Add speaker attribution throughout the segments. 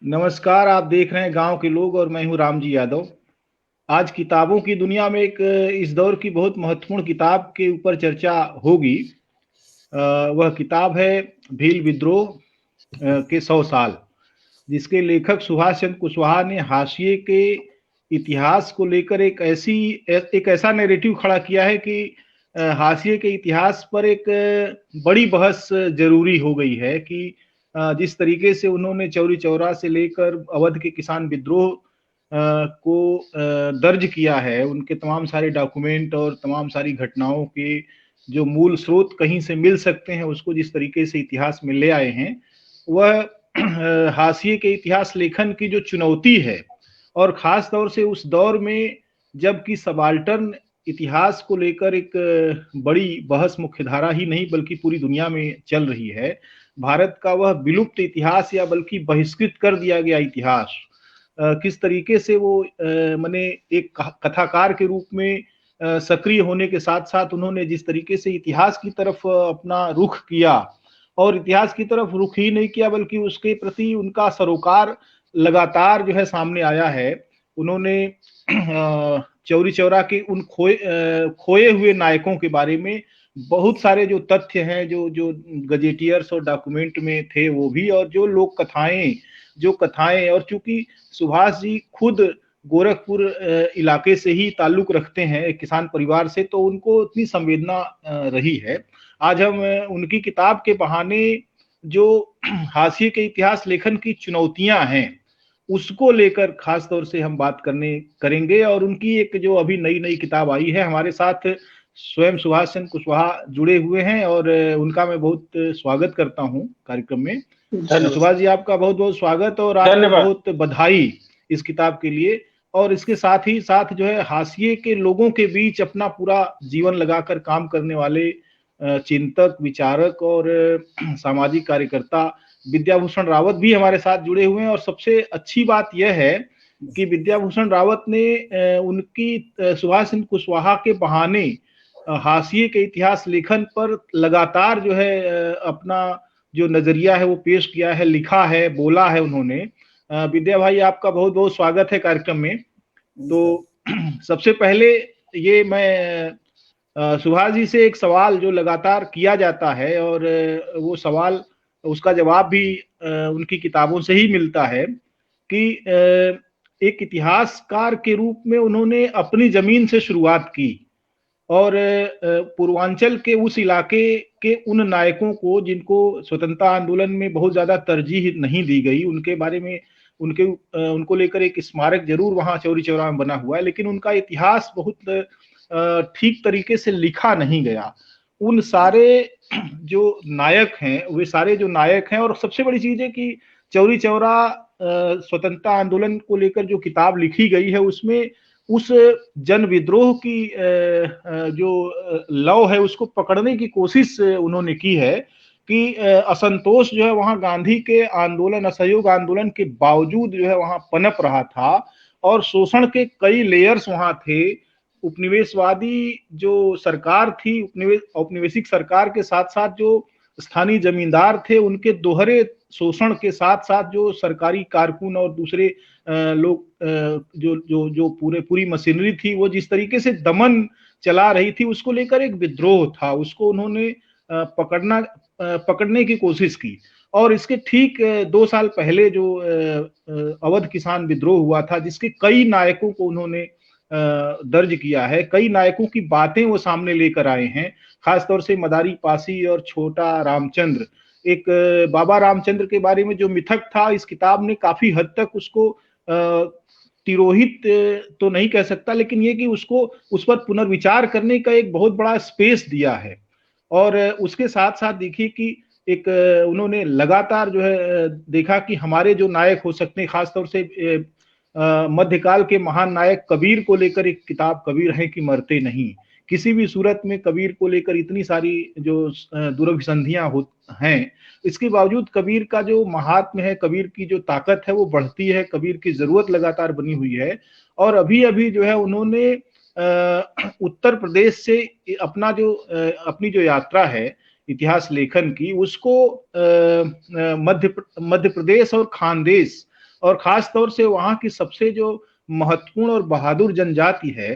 Speaker 1: नमस्कार। आप देख रहे हैं गांव के लोग और मैं हूं रामजी यादव। आज किताबों की दुनिया में एक इस दौर की बहुत महत्वपूर्ण किताब के ऊपर चर्चा होगी। वह किताब है भील विद्रोह के 100 साल, जिसके लेखक सुभाष चंद्र कुशवाहा ने हाशिए के इतिहास को लेकर एक ऐसा नैरेटिव खड़ा किया है कि हाशिए के इतिहास पर एक बड़ी बहस जरूरी हो गई है कि जिस तरीके से उन्होंने चौरी चौरा से लेकर अवध के किसान विद्रोह को दर्ज किया है, उनके तमाम सारे डॉक्यूमेंट और तमाम सारी घटनाओं के जो मूल स्रोत कहीं से मिल सकते हैं, उसको जिस तरीके से इतिहास में ले आए हैं, वह हाशिए के इतिहास लेखन की जो चुनौती है, और खास तौर से उस दौर में जबकि सबाल्टर्न इतिहास को लेकर एक बड़ी बहस मुख्यधारा ही नहीं बल्कि पूरी दुनिया में चल रही है। भारत का वह विलुप्त इतिहास या बल्कि बहिष्कृत कर दिया गया इतिहास किस तरीके से वो माने एक कथाकार के रूप में सक्रिय होने के साथ साथ उन्होंने जिस तरीके से इतिहास की तरफ अपना रुख किया, और इतिहास की तरफ रुख ही नहीं किया बल्कि उसके प्रति उनका सरोकार लगातार जो है सामने आया है। उन्होंने चौरी चौरा के उन खोए हुए नायकों के बारे में बहुत सारे जो तथ्य हैं, जो जो गजेटियर्स और डॉक्यूमेंट में थे वो भी, और जो कथाएं, और चूंकि सुभाष जी खुद गोरखपुर इलाके से ही ताल्लुक रखते हैं, एक किसान परिवार से, तो उनको उतनी संवेदना रही है। आज हम उनकी किताब के बहाने जो हाशिए के इतिहास लेखन की चुनौतियां हैं उसको लेकर खास तौर से हम बात करेंगे। और उनकी एक जो अभी नई नई किताब आई है, हमारे साथ स्वयं सुभाष चंद्र कुशवाहा जुड़े हुए हैं और उनका मैं बहुत स्वागत करता हूं कार्यक्रम में। सुभाष जी, आपका बहुत बहुत स्वागत और आपको बहुत बधाई इस किताब के लिए। और इसके साथ ही साथ जो है हाशिए के लोगों के बीच अपना पूरा जीवन लगाकर काम करने वाले चिंतक, विचारक और सामाजिक कार्यकर्ता विद्याभूषण रावत भी हमारे साथ जुड़े हुए हैं। और सबसे अच्छी बात यह है कि विद्याभूषण रावत ने उनकी सुभाष चंद्र कुशवाहा के बहाने हाशिए के इतिहास लेखन पर लगातार जो है अपना जो नजरिया है वो पेश किया है, लिखा है, बोला है उन्होंने। विद्या भाई, आपका बहुत बहुत स्वागत है कार्यक्रम में। तो सबसे पहले ये मैं सुभाष जी से एक सवाल जो लगातार किया जाता है, और वो सवाल उसका जवाब भी उनकी किताबों से ही मिलता है कि एक इतिहासकार के रूप में उन्होंने अपनी जमीन से शुरुआत की, और पूर्वांचल के उस इलाके के उन नायकों को जिनको स्वतंत्रता आंदोलन में बहुत ज्यादा तरजीह नहीं दी गई, उनके बारे में उनको लेकर एक स्मारक जरूर वहां चौरी चौरा में बना हुआ है, लेकिन उनका इतिहास बहुत ठीक तरीके से लिखा नहीं गया। उन सारे जो नायक हैं, वे सारे जो नायक हैं, और सबसे बड़ी चीज है कि चौरी चौरा स्वतंत्रता आंदोलन को लेकर जो किताब लिखी गई है उसमें उस जन विद्रोह की जो लौ है उसको पकड़ने की कोशिश उन्होंने की है कि असंतोष जो है वहां गांधी के आंदोलन, असहयोग आंदोलन के बावजूद जो है वहां पनप रहा था, और शोषण के कई लेयर्स वहां थे। उपनिवेशवादी जो सरकार थी, औपनिवेशिक सरकार के साथ साथ जो स्थानीय जमींदार थे, उनके दोहरे शोषण के साथ साथ जो सरकारी कारकुन और दूसरे लोग जो जो जो पूरी मशीनरी थी वो जिस तरीके से दमन चला रही थी, उसको लेकर एक विद्रोह था, उसको उन्होंने पकड़ने की कोशिश की। और इसके ठीक 2 साल पहले जो अवध किसान विद्रोह हुआ था, जिसके कई नायकों को उन्होंने दर्ज किया है, कई नायकों की बातें वो सामने लेकर आए हैं, खासतौर से मदारी पासी और छोटा रामचंद्र। एक बाबा रामचंद्र के बारे में जो मिथक था, इस किताब ने काफी हद तक उसको तिरोहित तो नहीं कह सकता, लेकिन ये कि उसको उस पर पुनर्विचार करने का एक बहुत बड़ा स्पेस दिया है। और उसके साथ साथ देखिए कि एक उन्होंने लगातार जो है देखा कि हमारे जो नायक हो सकते हैं, खासतौर से मध्यकाल के महान नायक कबीर को लेकर एक किताब, कबीर है कि मरते नहीं, किसी भी सूरत में कबीर को लेकर इतनी सारी जो दुर्भिसंधियां हैं, इसके बावजूद कबीर का जो महात्म्य है, कबीर की जो ताकत है वो बढ़ती है, कबीर की जरूरत लगातार बनी हुई है। और अभी अभी जो है उन्होंने उत्तर प्रदेश से अपनी जो यात्रा है इतिहास लेखन की, उसको मध्य प्रदेश और खानदेश और खास तौर से वहाँ की सबसे जो महत्वपूर्ण और बहादुर जनजाति है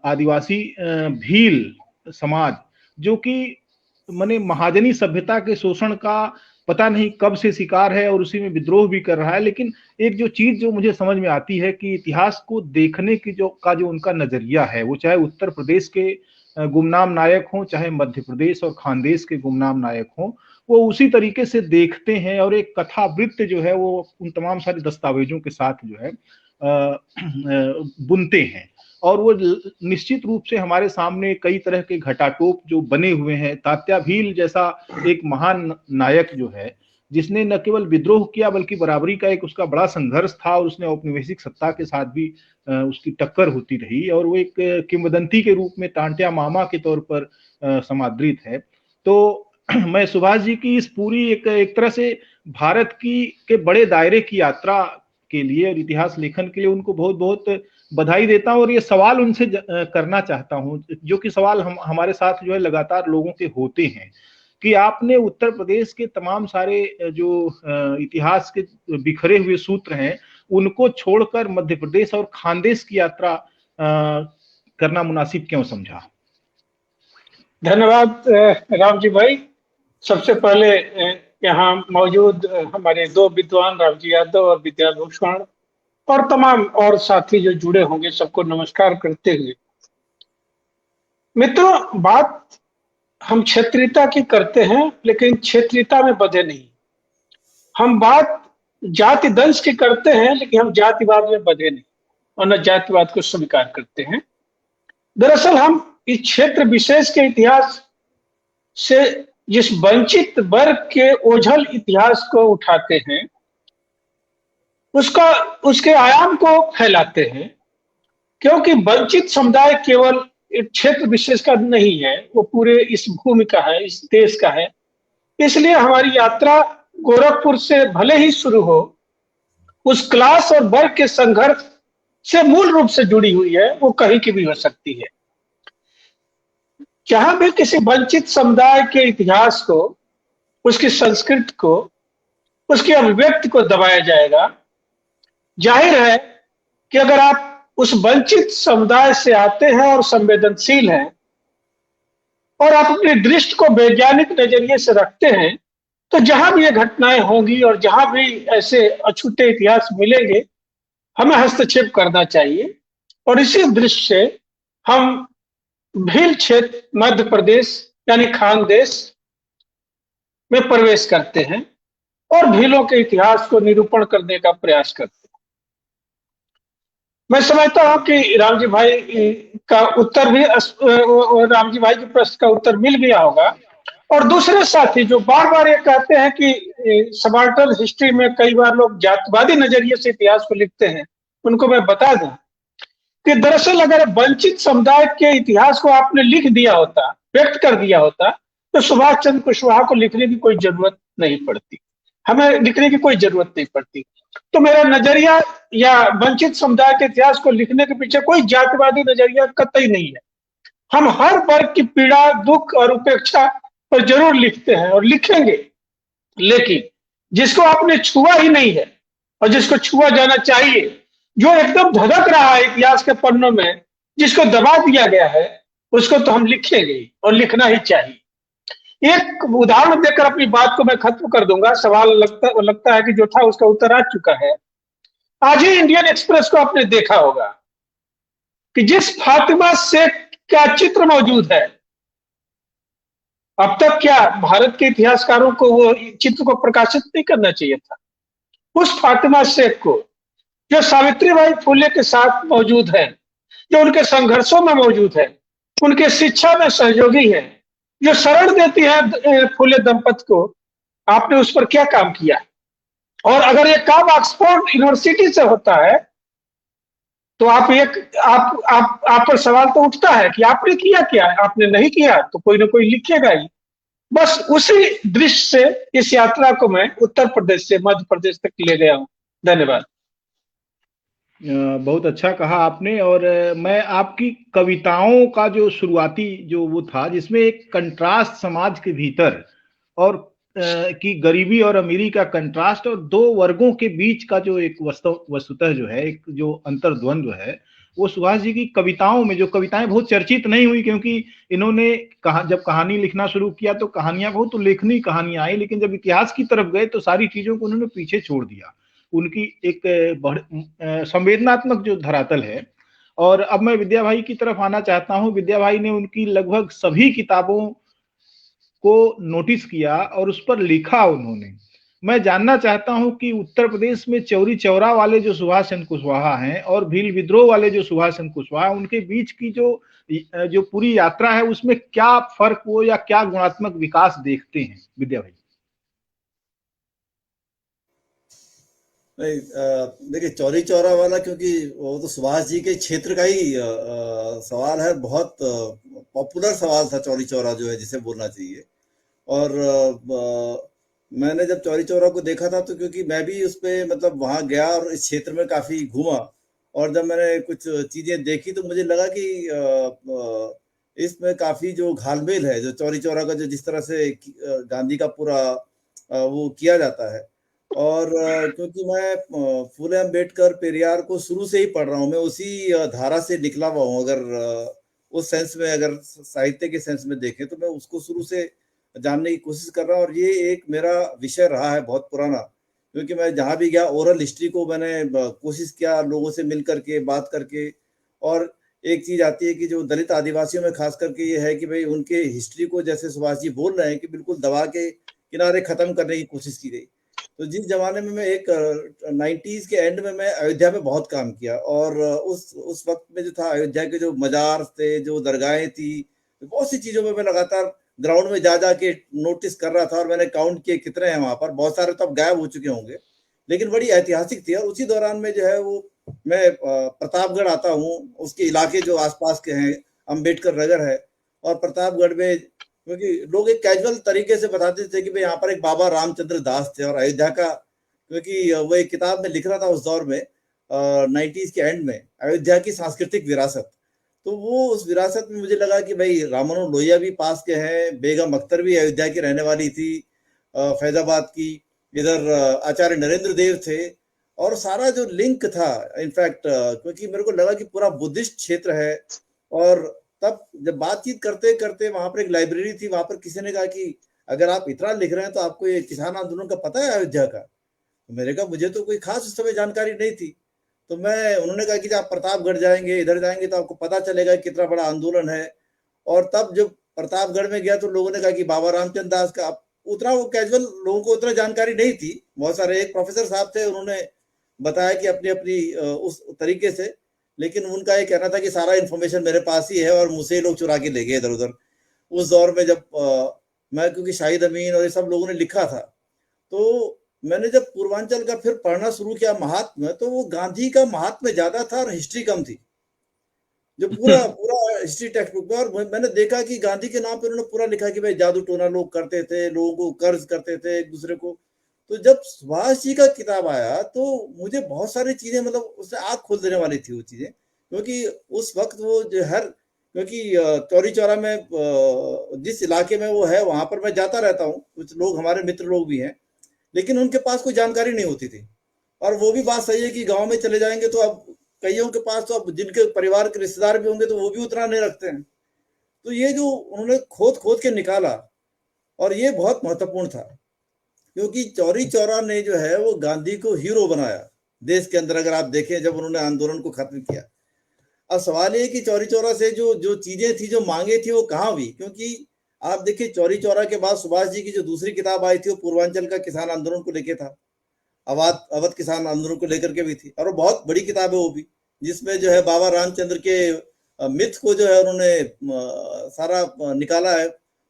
Speaker 1: आदिवासी भील समाज, जो कि माने महाजनी सभ्यता के शोषण का पता नहीं कब से शिकार है और उसी में विद्रोह भी कर रहा है। लेकिन एक जो चीज जो मुझे समझ में आती है कि इतिहास को देखने की जो उनका नजरिया है, वो चाहे उत्तर प्रदेश के गुमनाम नायक हों, चाहे मध्य प्रदेश और खानदेश के गुमनाम नायक हों, वो उसी तरीके से देखते हैं और एक कथावृत्त जो है वो उन तमाम सारे दस्तावेजों के साथ जो है बुनते हैं। और वो निश्चित रूप से हमारे सामने कई तरह के घटाटोप जो बने हुए हैं। तात्या भील जैसा एक महान नायक जो है, जिसने न केवल विद्रोह किया बल्कि बराबरी का एक उसका बड़ा संघर्ष था, और उसने औपनिवेशिक सत्ता के साथ भी उसकी टक्कर होती रही, और वो एक किंवदंती के रूप में टांटिया मामा के तौर पर समादृत है। तो मैं सुभाष जी की इस पूरी एक तरह से भारत की के बड़े दायरे की यात्रा के लिए और इतिहास लेखन के लिए उनको बहुत बहुत बधाई देता हूं। और ये सवाल उनसे करना चाहता हूं, जो कि सवाल हमारे साथ जो है लगातार लोगों के होते हैं, कि आपने उत्तर प्रदेश के तमाम सारे जो इतिहास के बिखरे हुए सूत्र हैं, उनको छोड़कर मध्य प्रदेश और खानदेश की यात्रा करना मुनासिब क्यों समझा?
Speaker 2: धन्यवाद राम जी भाई। सबसे पहले यहाँ मौजूद हमारे दो विद्वान रामजी यादव और विद्याभूषण और तमाम और साथी जो जुड़े होंगे, सबको नमस्कार करते हुए, मित्रों, बात हम क्षेत्रीयता की करते हैं लेकिन क्षेत्रीयता में बंधे नहीं। हम बात जाति दंश की करते हैं लेकिन हम जातिवाद में बंधे नहीं और न जातिवाद को स्वीकार करते हैं। दरअसल हम इस क्षेत्र विशेष के इतिहास से जिस वंचित वर्ग के ओझल इतिहास को उठाते हैं, उसके आयाम को फैलाते हैं, क्योंकि वंचित समुदाय केवल एक क्षेत्र विशेष का नहीं है, वो पूरे इस भूमि का है, इस देश का है। इसलिए हमारी यात्रा गोरखपुर से भले ही शुरू हो, उस क्लास और वर्ग के संघर्ष से मूल रूप से जुड़ी हुई है, वो कहीं की भी हो सकती है। जहां भी किसी वंचित समुदाय के इतिहास को, उसकी संस्कृति को, उसकी अभिव्यक्ति को दबाया जाएगा, जाहिर है कि अगर आप उस वंचित समुदाय से आते हैं और संवेदनशील हैं और आप अपनी दृष्टि को वैज्ञानिक नजरिए से रखते हैं, तो जहां भी ये घटनाएं होंगी और जहां भी ऐसे अछूते इतिहास मिलेंगे, हमें हस्तक्षेप करना चाहिए। और इसी दृष्टि से हम भील क्षेत्र मध्य प्रदेश यानी खानदेश में प्रवेश करते हैं और भीलों के इतिहास को निरूपण करने का प्रयास करते हैं। मैं समझता हूं कि रामजी भाई का उत्तर भी, रामजी भाई के प्रश्न का उत्तर मिल गया होगा। और दूसरे साथी जो बार बार ये कहते हैं कि सबाल्टर्न हिस्ट्री में कई बार लोग जातिवादी नजरिए से इतिहास को लिखते हैं, उनको मैं बता दूं कि दरअसल अगर वंचित समुदाय के इतिहास को आपने लिख दिया होता, व्यक्त कर दिया होता, तो सुभाष चंद्र कुशवाहा को लिखने की कोई जरूरत नहीं पड़ती, हमें लिखने की कोई जरूरत नहीं पड़ती। तो मेरा नजरिया या वंचित समुदाय के इतिहास को लिखने के पीछे कोई जातिवादी नजरिया कतई नहीं है। हम हर वर्ग की पीड़ा, दुख और उपेक्षा पर जरूर लिखते हैं और लिखेंगे, लेकिन जिसको आपने छुआ ही नहीं है और जिसको छुआ जाना चाहिए, जो एकदम धधक रहा है इतिहास के पन्नों में, जिसको दबा दिया गया है, उसको तो हम लिखेंगे और लिखना ही चाहिए। एक उदाहरण देकर अपनी बात को मैं खत्म कर दूंगा। सवाल लगता है कि जो था उसका उत्तर आ चुका है। आज ही इंडियन एक्सप्रेस को आपने देखा होगा कि जिस फातिमा शेख का चित्र मौजूद है, अब तक क्या भारत के इतिहासकारों को वो चित्र को प्रकाशित नहीं करना चाहिए था? उस फातिमा शेख को, जो सावित्रीबाई फुले के साथ मौजूद है, जो उनके संघर्षों में मौजूद है, उनके शिक्षा में सहयोगी है, जो शरण देती है फुले दंपत को, आपने उस पर क्या काम किया? और अगर ये काम ऑक्सफोर्ड यूनिवर्सिटी से होता है तो आप पर सवाल तो उठता है कि आपने किया क्या? आपने नहीं किया तो कोई ना कोई लिखेगा ही। बस उसी दृश्य से इस यात्रा को मैं उत्तर प्रदेश से मध्य प्रदेश तक ले गया हूं। धन्यवाद।
Speaker 1: बहुत अच्छा कहा आपने। और मैं आपकी कविताओं का जो शुरुआती जो वो था, जिसमें एक कंट्रास्ट समाज के भीतर और की गरीबी और अमीरी का कंट्रास्ट और दो वर्गों के बीच का जो एक वस्तुतः जो है एक जो अंतर्द्वंद्व है, वो सुभाष जी की कविताओं में, जो कविताएं बहुत चर्चित नहीं हुई क्योंकि इन्होंने जब कहानी लिखना शुरू किया तो कहानियां बहुत उल्लेखनीय कहानियां आई, लेकिन जब इतिहास की तरफ गए तो सारी चीजों को उन्होंने पीछे छोड़ दिया। उनकी एक संवेदनात्मक जो धरातल है। और अब मैं विद्या भाई की तरफ आना चाहता हूं। विद्या भाई ने उनकी लगभग सभी किताबों को नोटिस किया और उस पर लिखा उन्होंने। मैं जानना चाहता हूं कि उत्तर प्रदेश में चौरी चौरा वाले जो सुभाष चंद्र कुशवाहा हैं और भील विद्रोह वाले जो सुभाष चंद्र कुशवाहा, उनके बीच की जो पूरी यात्रा है उसमें क्या फर्क हो या क्या गुणात्मक विकास देखते हैं विद्या भाई?
Speaker 3: नहीं, देखिए चौरी चौरा वाला, क्योंकि वो तो सुभाष जी के क्षेत्र का ही सवाल है। बहुत पॉपुलर सवाल था चौरी चौरा जो है, जिसे बोलना चाहिए। और मैंने जब चौरी चौरा को देखा था तो क्योंकि मैं भी उस पे मतलब वहां गया और इस क्षेत्र में काफी घूमा, और जब मैंने कुछ चीजें देखी तो मुझे लगा कि इसमें काफी जो घालमेल है, जो चौरी चौरा का जो जिस तरह से गांधी का पूरा वो किया जाता है। और क्योंकि मैं फूले अम्बेडकर पेरियार को शुरू से ही पढ़ रहा हूँ, मैं उसी धारा से निकला हुआ हूँ। अगर उस सेंस में, अगर साहित्य के सेंस में देखें तो मैं उसको शुरू से जानने की कोशिश कर रहा हूँ। और ये एक मेरा विषय रहा है बहुत पुराना, क्योंकि मैं जहाँ भी गया ओरल हिस्ट्री को मैंने कोशिश किया लोगों से मिल करके बात करके। और एक चीज आती है कि जो दलित आदिवासियों में खास करके ये है कि भाई उनके हिस्ट्री को, जैसे सुभाष जी बोल रहे हैं, कि बिल्कुल दबा के किनारे खत्म करने की कोशिश की गई। तो जिस जमाने में मैं एक 90s के एंड में मैं अयोध्या में बहुत काम किया, और उस वक्त में जो था अयोध्या के जो मजार थे, जो दरगाहें थी, बहुत सी चीजों में मैं लगातार ग्राउंड में जा के नोटिस कर रहा था। और मैंने काउंट किए कितने हैं वहां पर, बहुत सारे तो अब गायब हो चुके होंगे, लेकिन बड़ी ऐतिहासिक थी। और उसी दौरान में जो है वो मैं प्रतापगढ़ आता हूँ, उसके इलाके जो आसपास के हैं, अम्बेडकर नगर है। और प्रतापगढ़ में क्योंकि लोग एक कैजुअल तरीके से बताते थे कि भाई यहाँ पर एक बाबा रामचंद्र दास थे, और अयोध्या का, क्योंकि वो एक किताब में लिख रहा था उस दौर में 90s के एंड में, अयोध्या की सांस्कृतिक विरासत। तो वो उस विरासत में मुझे लगा कि भाई राममनोहर लोहिया भी पास के हैं, बेगम अख्तर भी अयोध्या की रहने वाली थी, फैजाबाद की। इधर आचार्य नरेंद्र देव थे, और सारा जो लिंक था, इनफैक्ट क्योंकि मेरे को लगा कि पूरा बुद्धिस्ट क्षेत्र है। और तब जब बातचीत करते करते वहां पर एक लाइब्रेरी थी, वहां पर किसी ने कहा कि अगर आप इतना लिख रहे हैं तो आपको ये किसान आंदोलन का पता है अयोध्या का? तो मैंने कहा मुझे तो कोई खास उस समय जानकारी नहीं थी। तो उन्होंने कहा कि जब आप प्रतापगढ़ जाएंगे, इधर जाएंगे, तो आपको पता चलेगा कितना बड़ा आंदोलन है। और तब जब प्रतापगढ़ में गया तो लोगों ने कहा कि बाबा रामचंद्र दास का, उतना वो कैजुअल लोगों को उतना जानकारी नहीं थी। बहुत सारे, एक प्रोफेसर साहब थे, उन्होंने बताया कि अपनी अपनी उस तरीके से, लेकिन उनका ये कहना था कि सारा इन्फॉर्मेशन मेरे पास ही है और मुझसे लोग चुरा के ले गए इधर उधर। उस दौर में जब मैं, क्योंकि शाहिद अमीन और ये सब लोगों ने लिखा था, तो मैंने जब पूर्वांचल का फिर पढ़ना शुरू किया महात्म, तो वो गांधी का महात्म ज्यादा था और हिस्ट्री कम थी, जो पूरा पूरा हिस्ट्री टेक्स्ट बुक में। और मैंने देखा कि गांधी के नाम पे उन्होंने पूरा लिखा कि भाई जादू टोना लोग करते थे, लोगों को कर्ज करते थे एक दूसरे को। तो जब सुभाष जी का किताब आया तो मुझे बहुत सारी चीजें, मतलब उससे आंख खोल देने वाली थी वो चीजें। क्योंकि उस वक्त वो जो क्योंकि चौरी चौरा में जिस इलाके में वो है वहां पर मैं जाता रहता हूँ, कुछ लोग हमारे मित्र लोग भी हैं, लेकिन उनके पास कोई जानकारी नहीं होती थी। और वो भी बात सही है कि गांव में चले जाएंगे तो अब कईयों के पास, तो अब जिनके परिवार के रिश्तेदार भी होंगे तो वो भी उतना नहीं रखते हैं। तो ये जो उन्होंने खोद खोद के निकाला, और ये बहुत महत्वपूर्ण था, क्योंकि चौरी चौरा ने जो है वो गांधी को हीरो बनाया देश के अंदर। अगर आप देखें जब उन्होंने आंदोलन को खत्म किया, अब सवाल ये कि चौरी चौरा से जो जो चीजें थी, जो मांगे थी, वो कहाँ हुई? क्योंकि आप देखिए चौरी चौरा के बाद सुभाष जी की जो दूसरी किताब आई थी वो पूर्वांचल का किसान आंदोलन को लेकर था, अवध किसान आंदोलन को लेकर के भी थी, और वो बहुत बड़ी किताब है वो भी, जिसमें जो है बाबा रामचंद्र के मिथ को जो है उन्होंने सारा निकाला है,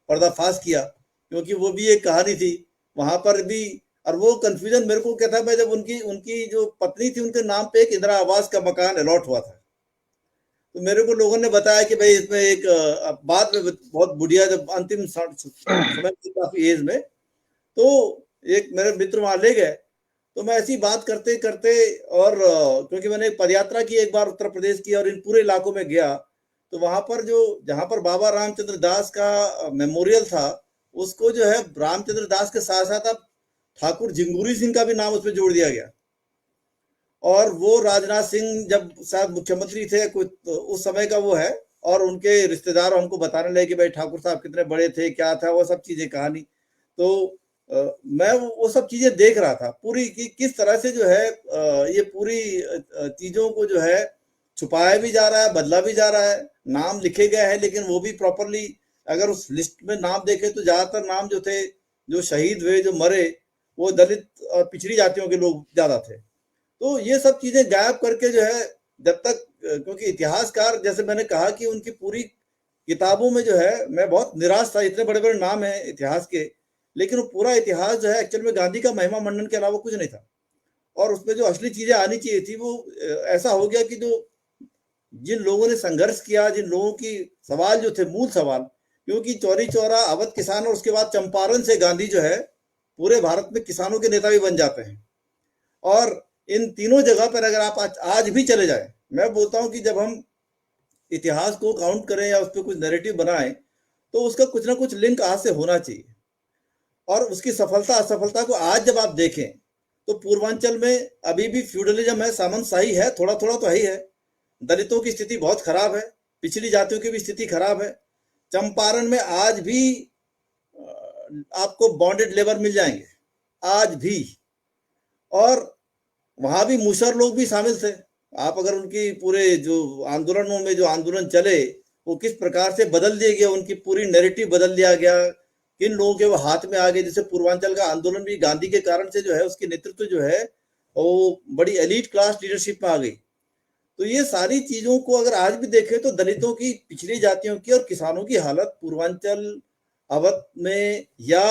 Speaker 3: पर्दाफाश किया। क्योंकि वो भी एक कहानी थी वहां पर भी। और वो कंफ्यूजन मेरे को क्या था, मैं जब उनकी उनकी जो पत्नी थी उनके नाम पे एक इंदिरा आवास का मकान अलॉट हुआ था, तो मेरे को लोगों ने बताया कि भाई इसमें एक बाद में बहुत बुढ़िया, जब अंतिम समय काफी एज में, तो एक मेरे मित्र वहां ले गए। तो मैं ऐसी बात करते करते, और क्योंकि मैंने एक पदयात्रा की एक बार उत्तर प्रदेश की, और इन पूरे इलाकों में गया, तो वहां पर जहां पर बाबा रामचंद्र दास का मेमोरियल था, उसको जो है रामचंद्र दास के साथ साथ अब ठाकुर झिंगुरी सिंह का भी नाम उसमें जोड़ दिया गया। और वो राजनाथ सिंह जब शायद मुख्यमंत्री थे कुछ तो उस समय का वो है, और उनके रिश्तेदार हमको बताने लगे कि भाई ठाकुर साहब कितने बड़े थे, क्या था, वो सब चीजें कहानी। तो मैं वो सब चीजें देख रहा था पूरी कि किस तरह से जो है ये पूरी चीजों को जो है छुपाया भी जा रहा है, बदला भी जा रहा है। नाम लिखे गए हैं लेकिन वो भी प्रॉपरली अगर उस लिस्ट में नाम देखें तो ज्यादातर नाम जो थे, जो शहीद हुए, जो मरे, वो दलित और पिछड़ी जातियों के लोग ज्यादा थे। तो ये सब चीजें गायब करके जो है जब तक, क्योंकि इतिहासकार जैसे मैंने कहा कि उनकी पूरी किताबों में जो है मैं बहुत निराश था, इतने बड़े बड़े नाम हैं इतिहास के, लेकिन वो पूरा इतिहास जो है एक्चुअल में गांधी का महिमा मंडन के अलावा कुछ नहीं था। और उसमें जो असली चीजें आनी चाहिए थी वो ऐसा हो गया कि जो जिन लोगों ने संघर्ष किया, जिन लोगों की सवाल जो थे मूल सवाल, क्योंकि चौरी चौरा, अवध किसान और उसके बाद चंपारण से गांधी जो है पूरे भारत में किसानों के नेता भी बन जाते हैं। और इन तीनों जगह पर अगर आप आज भी चले जाए, मैं बोलता हूं कि जब हम इतिहास को काउंट करें या उस पर कुछ नैरेटिव बनाएं तो उसका कुछ ना कुछ लिंक आज से होना चाहिए। और उसकी सफलता असफलता को आज जब आप देखें तो पूर्वांचल में अभी भी फ्यूडलिज्म है, सामंतशाही है, थोड़ा थोड़ा तो ही है। दलितों की स्थिति बहुत खराब है, पिछली जातियों की भी स्थिति खराब है। चंपारण में आज भी आपको बॉन्डेड लेबर मिल जाएंगे आज भी, और वहां भी मूसर लोग भी शामिल थे। आप अगर उनकी पूरे जो आंदोलनों में जो आंदोलन चले वो किस प्रकार से बदल दिए गए, उनकी पूरी नैरेटिव बदल दिया गया, किन लोगों के वो हाथ में आ गए। जैसे पूर्वांचल का आंदोलन भी गांधी के कारण से जो है उसकी नेतृत्व जो है वो बड़ी एलीट क्लास लीडरशिप में आ गई। तो ये सारी चीजों को अगर आज भी देखें तो दलितों की, पिछड़ी जातियों की और किसानों की हालत पूर्वांचल, अवध में या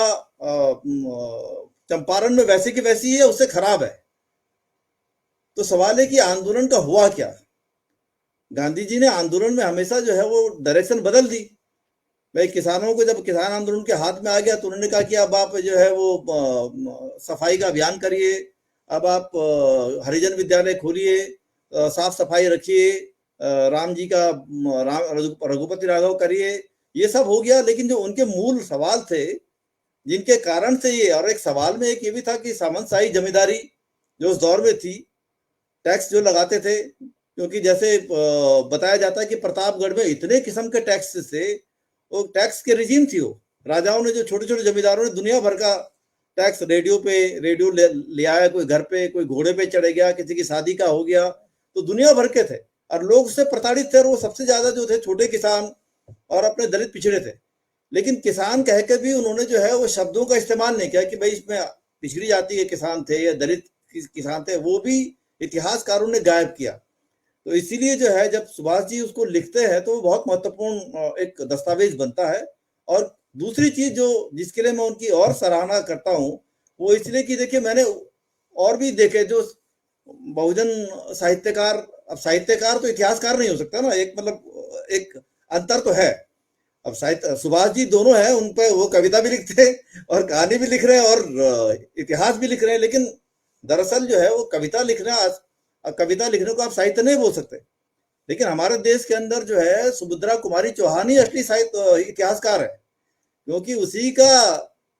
Speaker 3: चंपारण में वैसे की वैसी है, उससे खराब है। तो सवाल है कि आंदोलन का हुआ क्या। गांधी जी ने आंदोलन में हमेशा जो है वो डायरेक्शन बदल दी। भाई किसानों को जब किसान आंदोलन के हाथ में आ गया तो उन्होंने कहा कि अब आप जो है वो सफाई का अभियान करिए, अब आप हरिजन विद्यालय खोलिए, साफ सफाई रखिए, राम जी का रघुपति राघव करिए, ये सब हो गया। लेकिन जो उनके मूल सवाल थे जिनके कारण से ये, और एक सवाल में एक ये भी था कि सामंतशाही जमींदारी जो उस दौर में थी, टैक्स जो लगाते थे, क्योंकि जैसे बताया जाता है कि प्रतापगढ़ में इतने किस्म के टैक्स से, वो टैक्स के रिजीम थी। वो राजाओं ने, जो छोटे छोटे जमींदारों ने दुनिया भर का टैक्स, रेडियो ले आया, कोई घर पे, कोई घोड़े पे चढ़ गया, किसी की शादी का हो गया, तो दुनिया भर के थे और लोग उससे प्रताड़ित थे। और वो सबसे ज्यादा जो थे छोटे किसान और अपने दलित पिछड़े थे। लेकिन किसान कह के भी उन्होंने जो है वो शब्दों का इस्तेमाल नहीं किया कि भाई इसमें पिछड़ी जाति के किसान थे या दलित किसान थे, वो भी इतिहासकारों ने गायब किया। तो इसीलिए जो है जब सुभाष जी उसको लिखते हैं तो वो बहुत महत्वपूर्ण एक दस्तावेज बनता है। और दूसरी चीज जो जिसके लिए मैं उनकी और सराहना करता हूं वो इसलिए कि देखिए मैंने और भी देखे जो बहुजन साहित्यकार, अब साहित्यकार तो इतिहासकार नहीं हो सकता ना, एक मतलब एक अंतर तो है। अब साहित्य सुभाष जी दोनों है, उन पर वो कविता भी लिखते हैं और कहानी भी लिख रहे हैं और इतिहास भी लिख रहे हैं। लेकिन दरअसल जो है वो कविता लिखने को आप साहित्य नहीं बोल सकते। लेकिन हमारे देश के अंदर जो है सुभद्रा कुमारी चौहान ही असली साहित्य इतिहासकार है, क्योंकि उसी का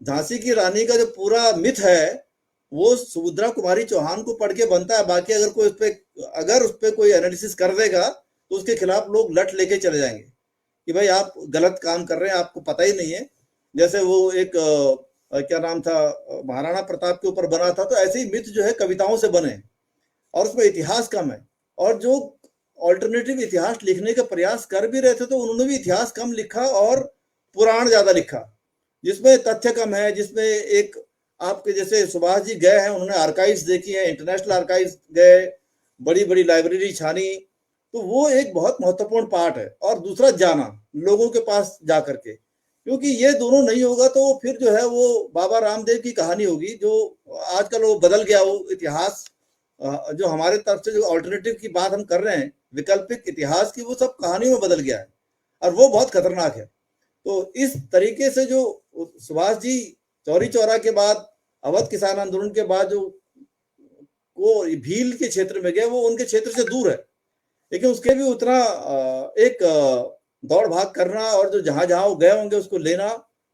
Speaker 3: झांसी की रानी का जो पूरा मिथ है वो सुभद्रा कुमारी चौहान को पढ़ के बनता है। बाकी अगर उस पर कोई एनालिसिस कर देगा तो उसके खिलाफ लोग लट लेके चले जाएंगे कि भाई आप गलत काम कर रहे हैं, आपको पता ही नहीं है। जैसे वो एक क्या नाम था, महाराणा प्रताप के ऊपर बना था, तो ऐसे ही मिथ जो है कविताओं से बने और उसमें इतिहास कम है। और जो ऑल्टरनेटिव इतिहास लिखने का प्रयास कर भी रहे थे तो उन्होंने भी इतिहास कम लिखा और पुराण ज्यादा लिखा, जिसमें तथ्य कम है, जिसमें एक आपके जैसे सुभाष जी गए हैं, उन्होंने आर्काइव्स देखी है, इंटरनेशनल आर्काइव्स गए, बड़ी बड़ी लाइब्रेरी छानी, तो वो एक बहुत महत्वपूर्ण पार्ट है। और दूसरा जाना लोगों के पास जा करके, क्योंकि ये दोनों नहीं होगा तो फिर जो है वो बाबा रामदेव की कहानी होगी, जो आजकल वो बदल गया। वो इतिहास जो हमारे तरफ से जो अल्टरनेटिव की बात हम कर रहे हैं, वैकल्पिक इतिहास की, वो सब कहानी में बदल गया है और वो बहुत खतरनाक है। तो इस तरीके से जो सुभाष जी चौरी चौरा के बाद, अवध किसान आंदोलन के बाद जो वो भील के क्षेत्र में गए, वो उनके क्षेत्र से दूर है, लेकिन उसके भी उतना एक दौड़ भाग करना और जो जहां जहां वो गए होंगे उसको लेना,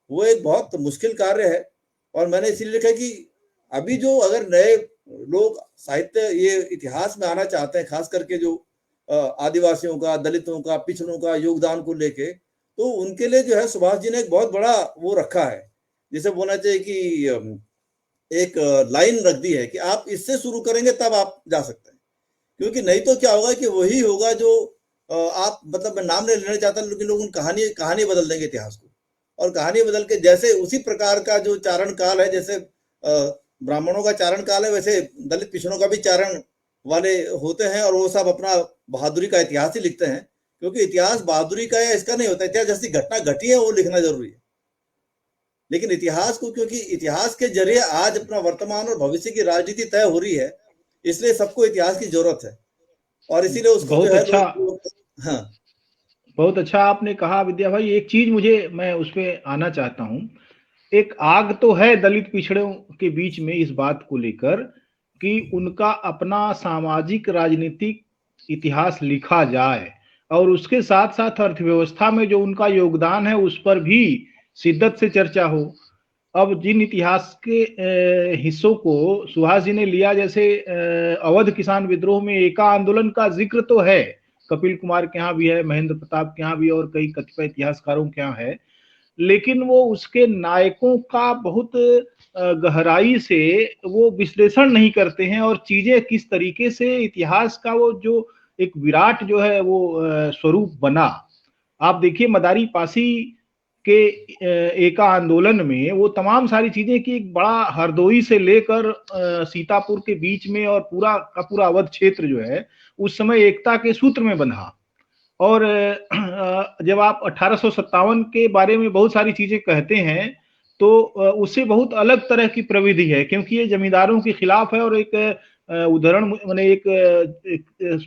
Speaker 3: वो एक बहुत मुश्किल कार्य है। और मैंने इसीलिए लिखा कि अभी जो अगर नए लोग साहित्य ये इतिहास में आना चाहते हैं, खास करके जो आदिवासियों का, दलितों का, पिछड़ों का योगदान को लेके, तो उनके लिए जो है सुभाष जी ने एक बहुत बड़ा वो रखा है, जिसे बोलना चाहिए कि एक लाइन रख दी है कि आप इससे शुरू करेंगे तब आप जा सकते हैं। क्योंकि नहीं तो क्या होगा कि वही होगा जो आप, मतलब मैं नाम नहीं लेना चाहता, लेकिन लोग कहानी बदल देंगे इतिहास को, और कहानी बदल के जैसे उसी प्रकार का जो चारण काल है, जैसे ब्राह्मणों का चारण काल है, वैसे दलित पिछड़ों का भी चारण वाले होते हैं, और वो सब अपना बहादुरी का इतिहास ही लिखते हैं। क्योंकि इतिहास बहादुरी का या इसका नहीं होता, इतिहास जैसी घटना घटी है वो लिखना जरूरी है। लेकिन इतिहास को, क्योंकि इतिहास के जरिए आज अपना वर्तमान और भविष्य की राजनीति तय हो रही है, इसलिए सबको इतिहास की जरूरत है, और इसीलिए उसको
Speaker 1: बहुत
Speaker 3: जो है
Speaker 1: अच्छा,
Speaker 3: हाँ
Speaker 1: बहुत अच्छा आपने कहा विद्या भाई। एक चीज मुझे, मैं उस पर आना चाहता हूँ। एक आग तो है दलित पिछड़ों के बीच में इस बात को लेकर कि उनका अपना सामाजिक राजनीतिक इतिहास लिखा जाए, और उसके साथ साथ अर्थव्यवस्था में जो उनका योगदान है उस पर भी शिद्दत से चर्चा हो। अब जिन इतिहास के हिस्सों को सुभाष जी ने लिया, जैसे अवध किसान विद्रोह में एका आंदोलन का जिक्र तो है, कपिल कुमार के यहाँ भी है, महेंद्र प्रताप के यहाँ भी, और कई कतिपय इतिहासकारों के यहाँ है, लेकिन वो उसके नायकों का बहुत गहराई से वो विश्लेषण नहीं करते हैं, और चीजें किस तरीके से इतिहास का वो जो एक विराट जो है वो स्वरूप बना। आप देखिए मदारी पासी के एका आंदोलन में वो तमाम सारी चीजें की, एक बड़ा हरदोई से लेकर सीतापुर के बीच में, और पूरा का पूरा अवध क्षेत्र जो है उस समय एकता के सूत्र में बंधा। और जब आप 1857 के बारे में बहुत सारी चीजें कहते हैं तो उससे बहुत अलग तरह की प्रविधि है, क्योंकि ये जमींदारों के खिलाफ है। और एक उदाहरण, मैंने एक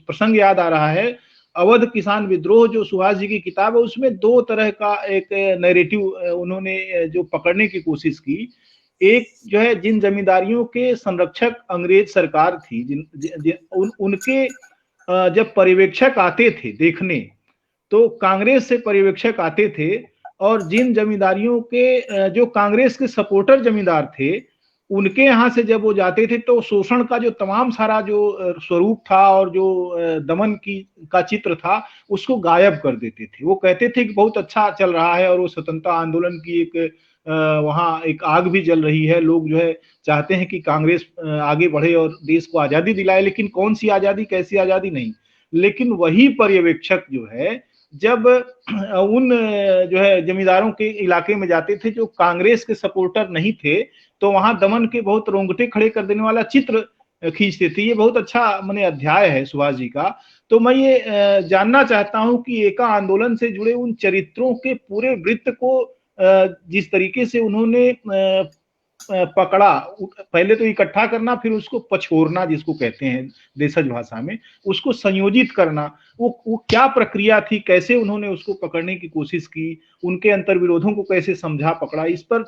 Speaker 1: प्रसंग याद आ रहा है, अवध किसान विद्रोह जो सुभाष जी की किताब है, उसमें दो तरह का एक नैरेटिव उन्होंने जो पकड़ने की कोशिश की। एक जो है, जिन जमींदारियों के संरक्षक अंग्रेज सरकार थी, उनके जब पर्यवेक्षक आते थे देखने, तो कांग्रेस से पर्यवेक्षक आते थे, और जिन जमींदारियों के जो कांग्रेस के सपोर्टर जमींदार थे, उनके यहाँ से जब वो जाते थे तो शोषण का जो तमाम सारा जो स्वरूप था और जो दमन की का चित्र था उसको गायब कर देते थे। वो कहते थे कि बहुत अच्छा चल रहा है, और वो स्वतंत्रता आंदोलन की एक वहाँ एक आग भी जल रही है, लोग जो है चाहते हैं कि कांग्रेस आगे बढ़े और देश को आजादी दिलाए, लेकिन कौन सी आजादी, कैसी आजादी, नहीं। लेकिन वही पर्यवेक्षक जो है जब उन जो है जमींदारों के इलाके में जाते थे जो कांग्रेस के सपोर्टर नहीं थे, तो वहां दमन के बहुत रोंगटे खड़े कर देने वाला चित्र खींचते थे। ये बहुत अच्छा मैंने अध्याय है सुभाष जी का। तो मैं ये जानना चाहता हूं कि एका आंदोलन से जुड़े उन चरित्रों के पूरे वृत्त को जिस तरीके से उन्होंने पकड़ा, पहले तो इकट्ठा करना, फिर उसको पछोरना जिसको कहते हैं देशज भाषा में, उसको संयोजित करना, वो क्या प्रक्रिया थी, कैसे उन्होंने उसको पकड़ने की कोशिश की, उनके अंतर्विरोधों को कैसे समझा पकड़ा, इस पर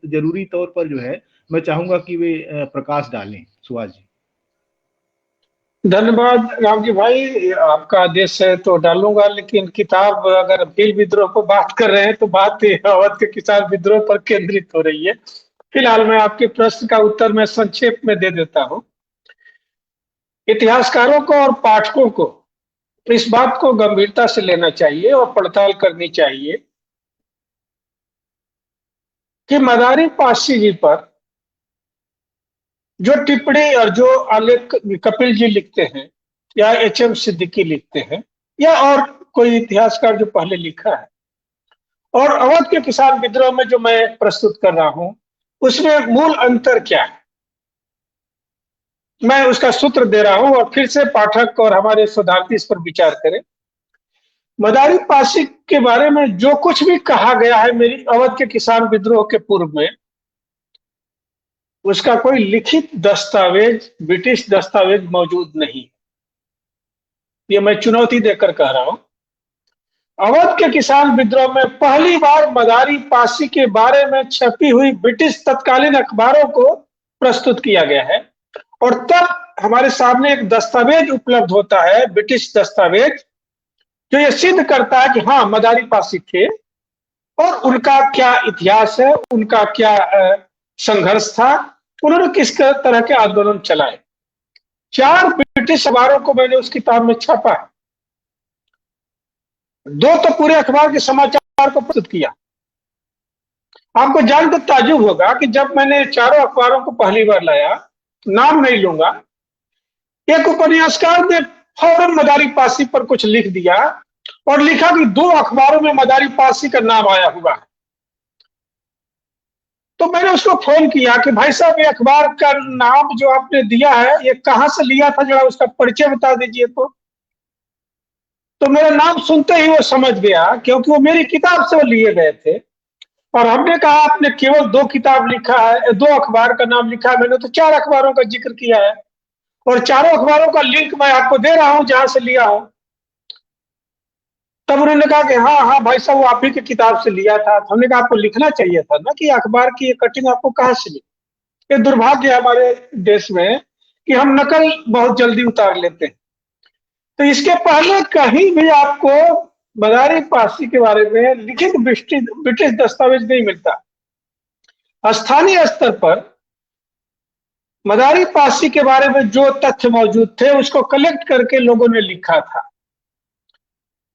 Speaker 1: जरूरी तौर पर जो है मैं चाहूंगा कि वे प्रकाश डालें सुभाष जी।
Speaker 2: धन्यवाद राम जी भाई, आपका आदेश है तो डालूंगा। लेकिन किताब अगर भील विद्रोह पर बात कर रहे हैं तो बात अवध के किसान विद्रोह पर केंद्रित हो रही है। फिलहाल मैं आपके प्रश्न का उत्तर मैं संक्षेप में दे देता हूं। इतिहासकारों को और पाठकों को इस बात को गंभीरता से लेना चाहिए और पड़ताल करनी चाहिए कि मदारी पासी जी पर जो टिप्पणी और जो आलेख कपिल जी लिखते हैं, या एच.एम. सिद्दीकी लिखते हैं, या और कोई इतिहासकार जो पहले लिखा है, और अवध के किसान विद्रोह में जो मैं प्रस्तुत कर रहा हूं, उसमें मूल अंतर क्या है, मैं उसका सूत्र दे रहा हूं, और फिर से पाठक और हमारे शोधार्थी इस पर विचार करें। मदारी पासी के बारे में जो कुछ भी कहा गया है मेरी अवध के किसान विद्रोह के पूर्व में, उसका कोई लिखित दस्तावेज, ब्रिटिश दस्तावेज मौजूद नहीं। ये मैं चुनौती देकर कह रहा हूं। अवध के किसान विद्रोह में पहली बार मदारी पासी के बारे में छपी हुई ब्रिटिश तत्कालीन अखबारों को प्रस्तुत किया गया है, और तब हमारे सामने एक दस्तावेज उपलब्ध होता है, ब्रिटिश दस्तावेज, जो ये सिद्ध करता है कि हाँ मदारी पासी थे। और उनका क्या इतिहास है, उनका क्या संघर्ष था, उन्होंने किस तरह के आंदोलन चलाए। 4 ब्रिटिश अखबारों को मैंने उस किताब में छापा है, 2 तो पूरे अखबार के समाचार को प्रस्तुत किया। आपको जानकर ताज्जुब होगा कि जब मैंने चारों अखबारों को पहली बार लाया, नाम नहीं लूंगा, एक उपन्यासकार ने फौरन मदारी पासी पर कुछ लिख दिया और लिखा कि 2 अखबारों में मदारी पासी का नाम आया हुआ है। तो मैंने उसको फोन किया कि भाई साहब, ये अखबार का नाम जो आपने दिया है ये कहां से लिया था, जरा उसका परिचय बता दीजिए। तो मेरा नाम सुनते ही वो समझ गया, क्योंकि वो मेरी किताब से वो लिए गए थे। और हमने कहा आपने केवल 2 किताब लिखा है, 2 अखबार का नाम लिखा है, मैंने तो 4 अखबारों का जिक्र किया है और चारों अखबारों का लिंक मैं आपको दे रहा हूं जहां से लिया हूं। तब उन्होंने कहा कि हाँ हाँ भाई साहब, वो आप ही की किताब से लिया था। तो हमने कहा आपको लिखना चाहिए था ना कि अखबार की ये कटिंग आपको कहां से मिली। ये दुर्भाग्य है हमारे देश में कि हम नकल बहुत जल्दी उतार लेते हैं। तो इसके पहले कहीं भी आपको मदारी पासी के बारे में लिखित ब्रिटिश दस्तावेज नहीं मिलता। स्थानीय स्तर पर मदारी पासी के बारे में जो तथ्य मौजूद थे उसको कलेक्ट करके लोगों ने लिखा था।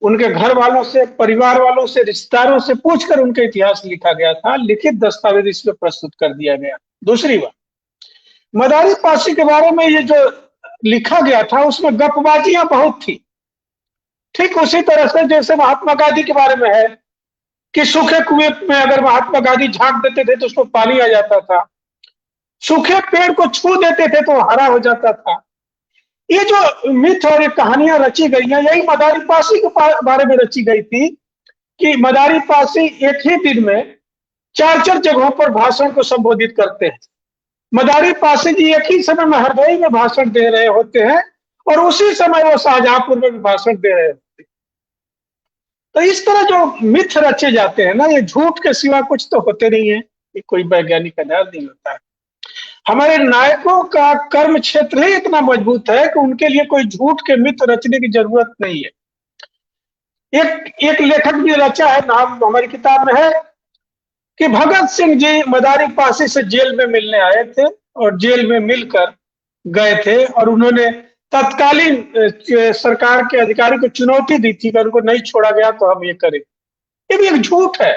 Speaker 2: उनके घर वालों से, परिवार वालों से, रिश्तेदारों से पूछकर उनका इतिहास लिखा गया था, लिखित दस्तावेज इसमें प्रस्तुत कर दिया गया। दूसरी बात, मदारी पासी के बारे में ये जो लिखा गया था उसमें गपबाजियां बहुत थी। ठीक उसी तरह से जैसे महात्मा गांधी के बारे में है कि सूखे कुएं में अगर महात्मा गांधी झांक देते थे तो उसको पानी आ जाता था, सूखे पेड़ को छू देते थे तो हरा हो जाता था। ये जो मिथ और ये कहानियां रची गई हैं, यही मदारी पासी के बारे में रची गई थी कि मदारी पासी एक ही दिन में 4 जगहों पर भाषण को संबोधित करते हैं। मदारी पासी जी एक ही समय में हरदोई में भाषण दे रहे होते हैं और उसी समय वो शाहजहांपुर में भी भाषण दे रहे होते हैं। तो इस तरह जो मिथ रचे जाते हैं ना, ये झूठ के सिवा कुछ तो होते नहीं है, ये कोई वैज्ञानिक आधार नहीं होता है। हमारे नायकों का कर्म क्षेत्र ही इतना मजबूत है कि उनके लिए कोई झूठ के मिथ रचने की जरूरत नहीं है। एक लेखक भी रचा है, नाम हमारी किताब में है कि भगत सिंह जी मदारी पासी से जेल में मिलने आए थे और जेल में मिलकर गए थे और उन्होंने तत्कालीन सरकार के अधिकारी को चुनौती दी थी कि उनको नहीं छोड़ा गया तो हम ये करें। ये भी एक झूठ है।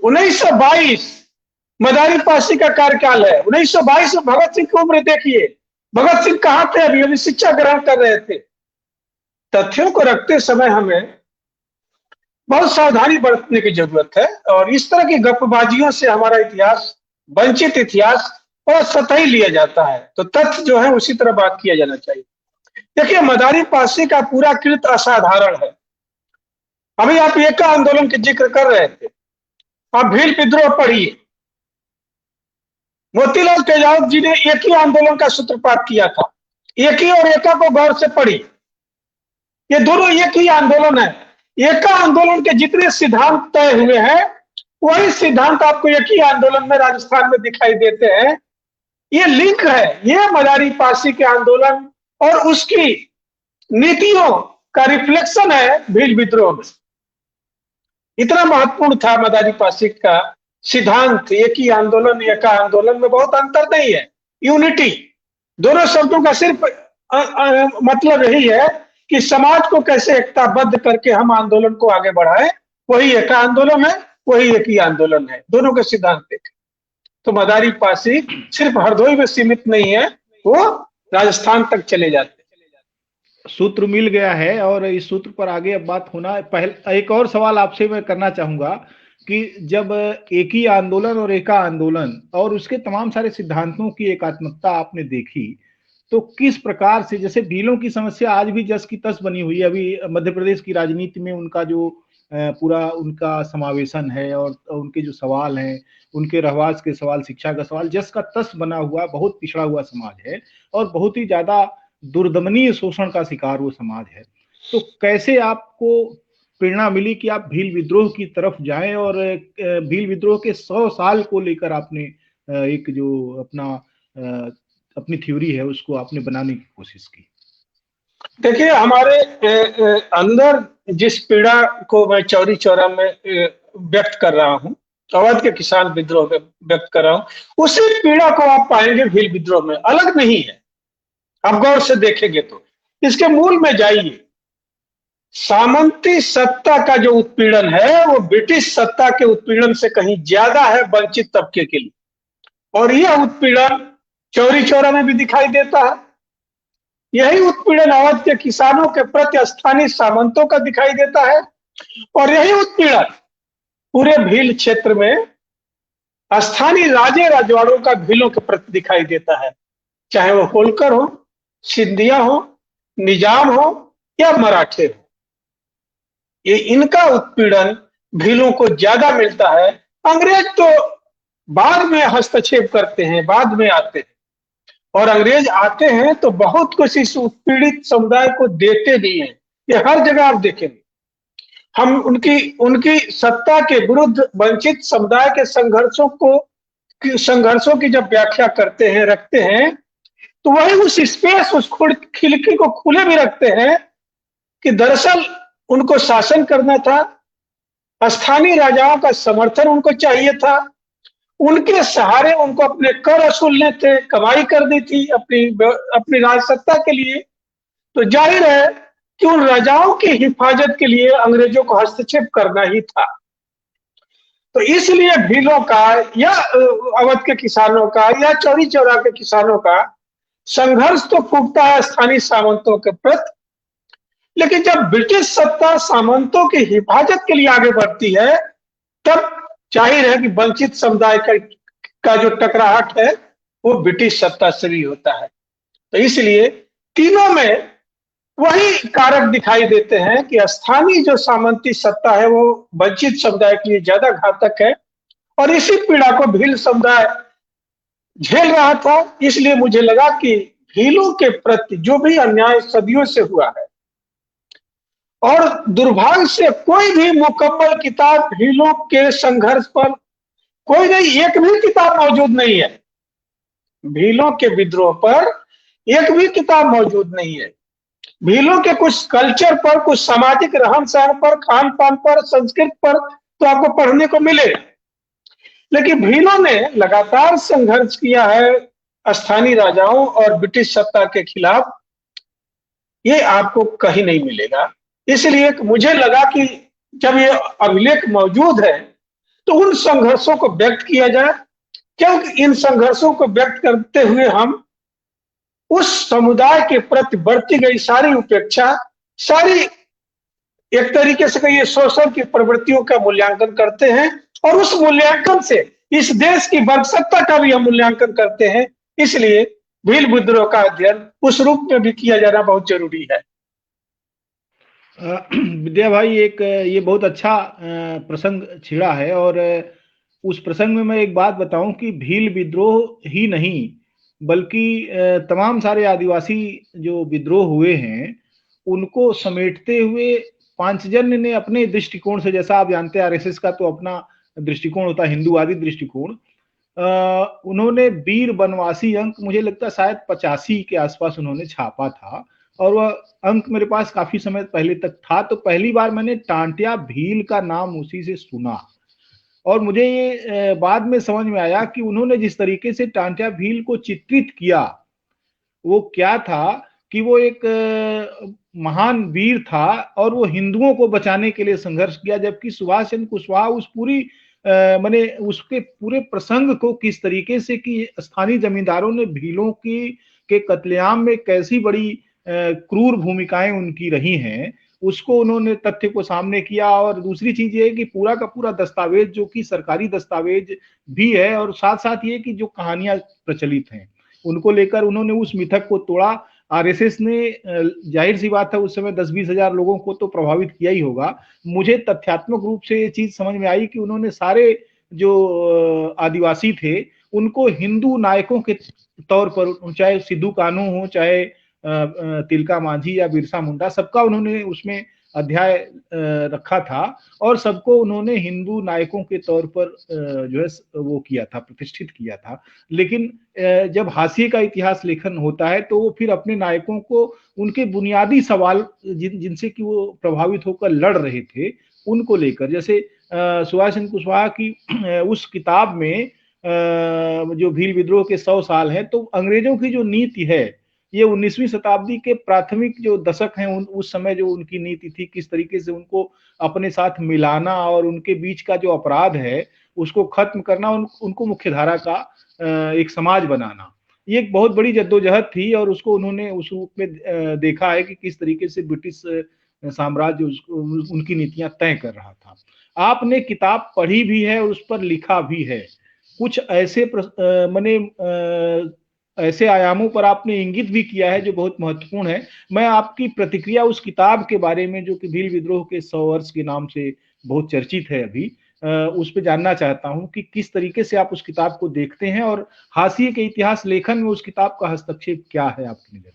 Speaker 2: 1922 मदारी पासी का कार्यकाल है। 1922 में भगत सिंह की उम्र देखिए, भगत सिंह कहां थे, अभी शिक्षा ग्रहण कर रहे थे। तथ्यों को रखते समय हमें बहुत सावधानी बरतने की जरूरत है और इस तरह की गपबाजियों से हमारा इतिहास, वंचित इतिहास और सतही लिया जाता है। तो तथ्य जो है उसी तरह बात किया जाना चाहिए। देखिए, मदारी पासी का पूरा कृत असाधारण है। अभी आप एका आंदोलन के जिक्र कर रहे थे, आप भील विद्रोह पढ़िए। मोतीलाल तेजाब जी ने एक ही आंदोलन का सूत्रपात किया था। एक ही और एका को गौर से पढ़ी, ये दोनों एक ही आंदोलन है। एका आंदोलन के जितने सिद्धांत तय हुए हैं वही सिद्धांत आपको एक ही आंदोलन में राजस्थान में दिखाई देते हैं। ये लिंक है, ये मदारी पासी के आंदोलन और उसकी नीतियों का रिफ्लेक्शन है भील विद्रोह में। इतना महत्वपूर्ण था मदारी पासी का सिद्धांत। एक ही आंदोलन, एका आंदोलन में बहुत अंतर नहीं है, यूनिटी। दोनों शब्दों का सिर्फ मतलब यही है कि समाज को कैसे एकताबद्ध करके हम आंदोलन को आगे बढ़ाएं। वही एक आंदोलन है, वही एक ही आंदोलन है, दोनों के सिद्धांत देखें। तो मदारी पासी सिर्फ हरदोई में सीमित नहीं है, वो राजस्थान तक चले जाते।
Speaker 1: सूत्र मिल गया है और इस सूत्र पर आगे अब बात होना। पहले एक और सवाल आपसे मैं करना चाहूंगा कि जब एक ही आंदोलन और एका आंदोलन और उसके तमाम सारे सिद्धांतों की एकात्मकता आपने देखी, तो किस प्रकार से, जैसे भीलों की समस्या आज भी जस की तस बनी हुई है, अभी मध्य प्रदेश की राजनीति में उनका जो पूरा उनका समावेशन है और उनके जो सवाल हैं, उनके रहवास के सवाल, शिक्षा का सवाल, जस का तस बना हुआ, बहुत पिछड़ा हुआ समाज है और बहुत ही ज्यादा दुर्दमनीय शोषण का शिकार वो समाज है। तो कैसे आपको प्रेरणा मिली कि आप भील विद्रोह की तरफ जाएं और भील विद्रोह के 100 साल को लेकर आपने एक जो अपनी थ्योरी है उसको आपने बनाने की कोशिश की?
Speaker 2: देखिए, हमारे अंदर जिस पीड़ा को मैं चौरी चौरा में व्यक्त कर रहा हूं, अवध के किसान विद्रोह में व्यक्त कर रहा हूं, उसी पीड़ा को आप पाएंगे भील विद्रोह में, अलग नहीं है। आप गौर से देखेंगे तो इसके मूल में जाइए। सामंती सत्ता का जो उत्पीड़न है वो ब्रिटिश सत्ता के उत्पीड़न से कहीं ज्यादा है वंचित तबके के लिए, और यह उत्पीड़न चौरी चौरा में भी दिखाई देता है। यही उत्पीड़न अवध के किसानों के प्रति स्थानीय सामंतों का दिखाई देता है, और यही उत्पीड़न पूरे भील क्षेत्र में स्थानीय राजे राजवाड़ों का भीलों के प्रति दिखाई देता है, चाहे वो होलकर हो, सिंधिया हो, निजाम हो या मराठे हो। ये इनका उत्पीड़न भीलों को ज्यादा मिलता है। अंग्रेज तो बाद में हस्तक्षेप करते हैं, बाद में आते हैं, और अंग्रेज आते हैं तो बहुत कुछ इस उत्पीड़ित समुदाय को देते भी हैं। ये हर जगह आप देखेंगे। हम उनकी सत्ता के विरुद्ध वंचित समुदाय के संघर्षों की जब व्याख्या करते हैं, रखते हैं, तो वही उस स्पेस, उस खिड़की को खुले भी रखते हैं कि दरअसल उनको शासन करना था, स्थानीय राजाओं का समर्थन उनको चाहिए था, उनके सहारे उनको अपने कर वसूलने थे, कमाई करनी थी अपनी राजसत्ता के लिए। तो जाहिर है कि उन राजाओं की हिफाजत के लिए अंग्रेजों को हस्तक्षेप करना ही था। तो इसलिए भीलों का या अवध के किसानों का या चौरी चौरा के किसानों का संघर्ष तो फूकता है स्थानीय सामंतों के प्रति, लेकिन जब ब्रिटिश सत्ता सामंतों की हिफाजत के लिए आगे बढ़ती है, तब जाहिर है कि वंचित समुदाय का जो टकराहट है वो ब्रिटिश सत्ता से भी होता है। तो इसलिए तीनों में वही कारक दिखाई देते हैं कि स्थानीय जो सामंती सत्ता है वो वंचित समुदाय के लिए ज्यादा घातक है, और इसी पीड़ा को भील समुदाय झेल रहा था। इसलिए मुझे लगा कि भीलों के प्रति जो भी अन्याय सदियों से हुआ है, और दुर्भाग्य से कोई भी मुकम्मल किताब भीलों के संघर्ष पर कोई नहीं, एक भी किताब मौजूद नहीं है। भीलों के विद्रोह पर एक भी किताब मौजूद नहीं है। भीलों के कुछ कल्चर पर, कुछ सामाजिक रहन सहन पर, खान पान पर, संस्कृत पर तो आपको पढ़ने को मिलेगा, लेकिन भीलों ने लगातार संघर्ष किया है स्थानीय राजाओं और ब्रिटिश सत्ता के खिलाफ, ये आपको कहीं नहीं मिलेगा। इसलिए मुझे लगा कि जब ये अभिलेख मौजूद है तो उन संघर्षों को व्यक्त किया जाए, क्योंकि इन संघर्षों को व्यक्त करते हुए हम उस समुदाय के प्रति बढ़ती गई सारी उपेक्षा, सारी एक तरीके से कहिए शोषण की प्रवृत्तियों का मूल्यांकन करते हैं, और उस मूल्यांकन से इस देश की वर्चस्वता का भी हम मूल्यांकन करते हैं। इसलिए भील विद्रोह का अध्ययन उस रूप में भी किया जाना बहुत जरूरी है।
Speaker 1: विद्या भाई, एक ये बहुत अच्छा प्रसंग छिड़ा है, और उस प्रसंग में मैं एक बात बताऊं कि भील विद्रोह ही नहीं बल्कि तमाम सारे आदिवासी जो विद्रोह हुए हैं उनको समेटते हुए पांचजन्य ने अपने दृष्टिकोण से, जैसा आप जानते हैं आरएसएस का तो अपना दृष्टिकोण होता है, हिंदूवादी दृष्टिकोण, उन्होंने वीर बनवासी अंक मुझे लगता है शायद 85 के आसपास उन्होंने छापा था, और वह अंक मेरे पास काफी समय पहले तक था। तो पहली बार मैंने टांटिया भील का नाम उसी से सुना, और मुझे ये बाद में समझ में आया कि उन्होंने जिस तरीके से टांटिया भील को चित्रित किया वो क्या था कि वो एक महान वीर था और वो हिंदुओं को बचाने के लिए संघर्ष किया, जबकि सुभाष चंद्र कुशवाहा उस पूरी मैंने उसके पूरे प्रसंग को किस तरीके से कि स्थानीय जमींदारों ने भीलों के कत्लेआम में कैसी बड़ी क्रूर भूमिकाएं उनकी रही हैं उसको उन्होंने तथ्य को सामने किया। और दूसरी चीज ये है कि पूरा का पूरा दस्तावेज जो कि सरकारी दस्तावेज भी है, और साथ साथ ये कि जो कहानियां प्रचलित हैं उनको लेकर उन्होंने उस मिथक को तोड़ा। आरएसएस ने जाहिर सी बात है उस समय 10-20 हजार लोगों को तो प्रभावित किया ही होगा। मुझे तथ्यात्मक रूप से ये चीज समझ में आई कि उन्होंने सारे जो आदिवासी थे उनको हिंदू नायकों के तौर पर, चाहे सिद्धू कान्हू हो, चाहे तिलका मांझी या बिरसा मुंडा, सबका उन्होंने उसमें अध्याय रखा था और सबको उन्होंने हिंदू नायकों के तौर पर जो है वो किया था, प्रतिष्ठित किया था। लेकिन जब हाशिए का इतिहास लेखन होता है तो वो फिर अपने नायकों को उनके बुनियादी सवाल जिनसे कि वो प्रभावित होकर लड़ रहे थे उनको लेकर, जैसे सुभाष चंद्र कुशवाहा की उस किताब में जो भील विद्रोह के 100 साल हैं, तो अंग्रेजों की जो नीति है, ये 19वीं शताब्दी के प्राथमिक जो दशक हैं, उस समय जो उनकी नीति थी, किस तरीके से उनको अपने साथ मिलाना और उनके बीच का जो अपराध है उसको खत्म करना, उनको मुख्यधारा का एक समाज बनाना, ये एक बहुत बड़ी जद्दोजहद थी। और उसको उन्होंने उस रूप में देखा है कि किस तरीके से ब्रिटिश साम्राज्य उनकी नीतियां तय कर रहा था। आपने किताब पढ़ी भी है और उस पर लिखा भी है, कुछ ऐसे माने ऐसे आयामों पर आपने इंगित भी किया है जो बहुत महत्वपूर्ण है। मैं आपकी प्रतिक्रिया उस किताब के बारे में, जो कि भील विद्रोह के 100 वर्ष के नाम से बहुत चर्चित है अभी, उस पर जानना चाहता हूं कि किस तरीके से आप उस किताब को देखते हैं और हाशिए के इतिहास लेखन में उस किताब का हस्तक्षेप क्या है आपकी नजर में?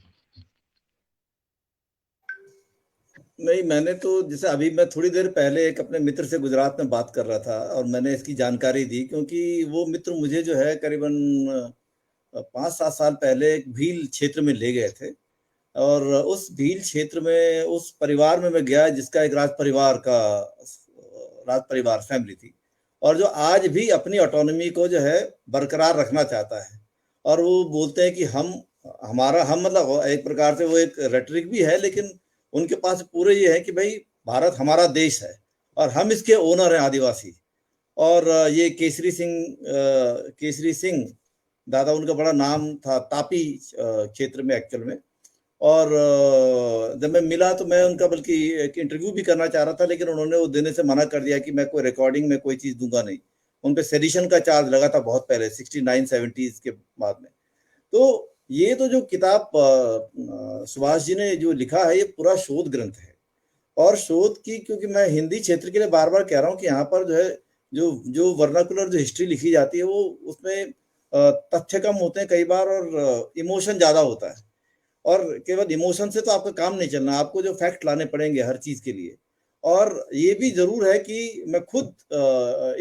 Speaker 3: नहीं, मैंने तो जैसे अभी मैं थोड़ी देर पहले एक अपने मित्र से गुजरात में बात कर रहा था और मैंने इसकी जानकारी दी, क्योंकि वो मित्र मुझे जो है करीबन 5-7 साल पहले एक भील क्षेत्र में ले गए थे। और उस भील क्षेत्र में उस परिवार में मैं गया जिसका एक राज परिवार फैमिली थी, और जो आज भी अपनी ऑटोनॉमी को जो है बरकरार रखना चाहता है। और वो बोलते हैं कि हम मतलब एक प्रकार से वो एक रेटरिक भी है, लेकिन उनके पास पूरे ये है कि भाई भारत हमारा देश है और हम इसके ओनर हैं, आदिवासी। और ये केसरी सिंह दादा उनका बड़ा नाम था, तापी क्षेत्र में एक्चुअल में। और जब मैं मिला तो मैं उनका बल्कि एक इंटरव्यू भी करना चाह रहा था, लेकिन उन्होंने वो देने से मना कर दिया कि मैं कोई रिकॉर्डिंग में कोई चीज़ दूंगा नहीं। उन पे सेडिशन का चार्ज लगा था बहुत पहले, 69-70 के बाद में। तो ये तो जो किताब सुभाष जी ने जो लिखा है, ये पूरा शोध ग्रंथ है। और शोध की, क्योंकि मैं हिंदी क्षेत्र के लिए बार बार कह रहा हूँ कि यहाँ पर जो है जो वर्नाकुलर जो हिस्ट्री लिखी जाती है, वो उसमें तथ्य कम होते हैं कई बार और इमोशन ज्यादा होता है। और केवल इमोशन से तो आपका काम नहीं चलना, आपको जो फैक्ट लाने पड़ेंगे हर चीज के लिए। और ये भी जरूर है कि मैं खुद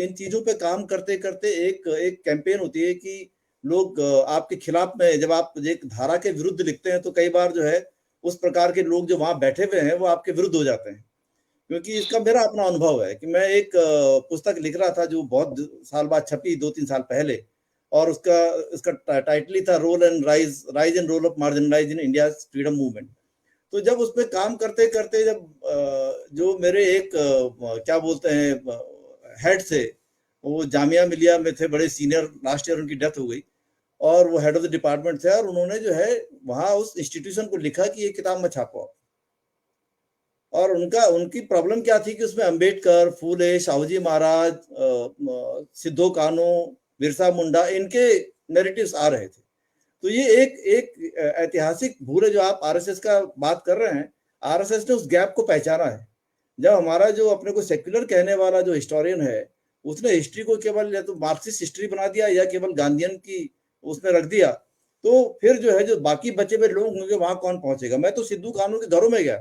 Speaker 3: इन चीजों पे काम करते करते एक कैंपेन होती है कि लोग आपके खिलाफ में, जब आप एक धारा के विरुद्ध लिखते हैं तो कई बार जो है उस प्रकार के लोग जो वहां बैठे हुए हैं वो आपके विरुद्ध हो जाते हैं। क्योंकि इसका मेरा अपना अनुभव है कि मैं एक पुस्तक लिख रहा था जो बहुत साल बाद छपी, 2-3 साल पहले, और उसका टाइटल ही था rise and role of marginalised in India freedom movement. तो जब उस पर काम करते करते, जब जो मेरे एक क्या बोलते हैं हेड थे, वो जामिया मिलिया में थे, बड़े सीनियर, लास्ट ईयर उनकी डेथ हो गई, और वो हेड ऑफ द डिपार्टमेंट थे, और उन्होंने जो है वहां उस इंस्टीट्यूशन को लिखा कि ये किताब में छापो। और उनकी प्रॉब्लम क्या थी कि उसमें अंबेडकर, फूले, शाहूजी महाराज, सिद्धो कान्हू, बिरसा मुंडा, इनके नैरेटिव्स आ रहे थे। तो ये एक ऐतिहासिक भूल है जो आप आरएसएस का बात कर रहे हैं। आरएसएस ने उस गैप को पहचाना है। जब हमारा जो अपने को सेक्युलर कहने वाला जो हिस्टोरियन है, उसने हिस्ट्री को केवल या तो मार्क्सिस्ट हिस्ट्री बना दिया या केवल गांधीयन की उसमें रख दिया, तो फिर जो है जो बाकी बचे हुए लोग होंगे वहां कौन पहुंचेगा। मैं तो सिद्धू कान्हू के घरों में गया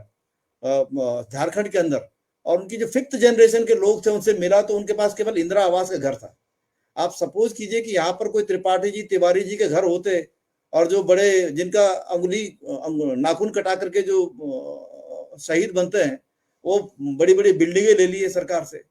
Speaker 3: झारखंड के अंदर, और उनकी जो 5th जनरेशन के लोग थे उनसे मिला, तो उनके पास केवल इंदिरा आवास का घर था। आप सपोज कीजिए कि यहाँ पर कोई त्रिपाठी जी, तिवारी जी के घर होते, और जो बड़े जिनका अंगुली नाखून कटा करके जो शहीद बनते हैं, वो बड़ी बड़ी बिल्डिंगें ले लिए सरकार से,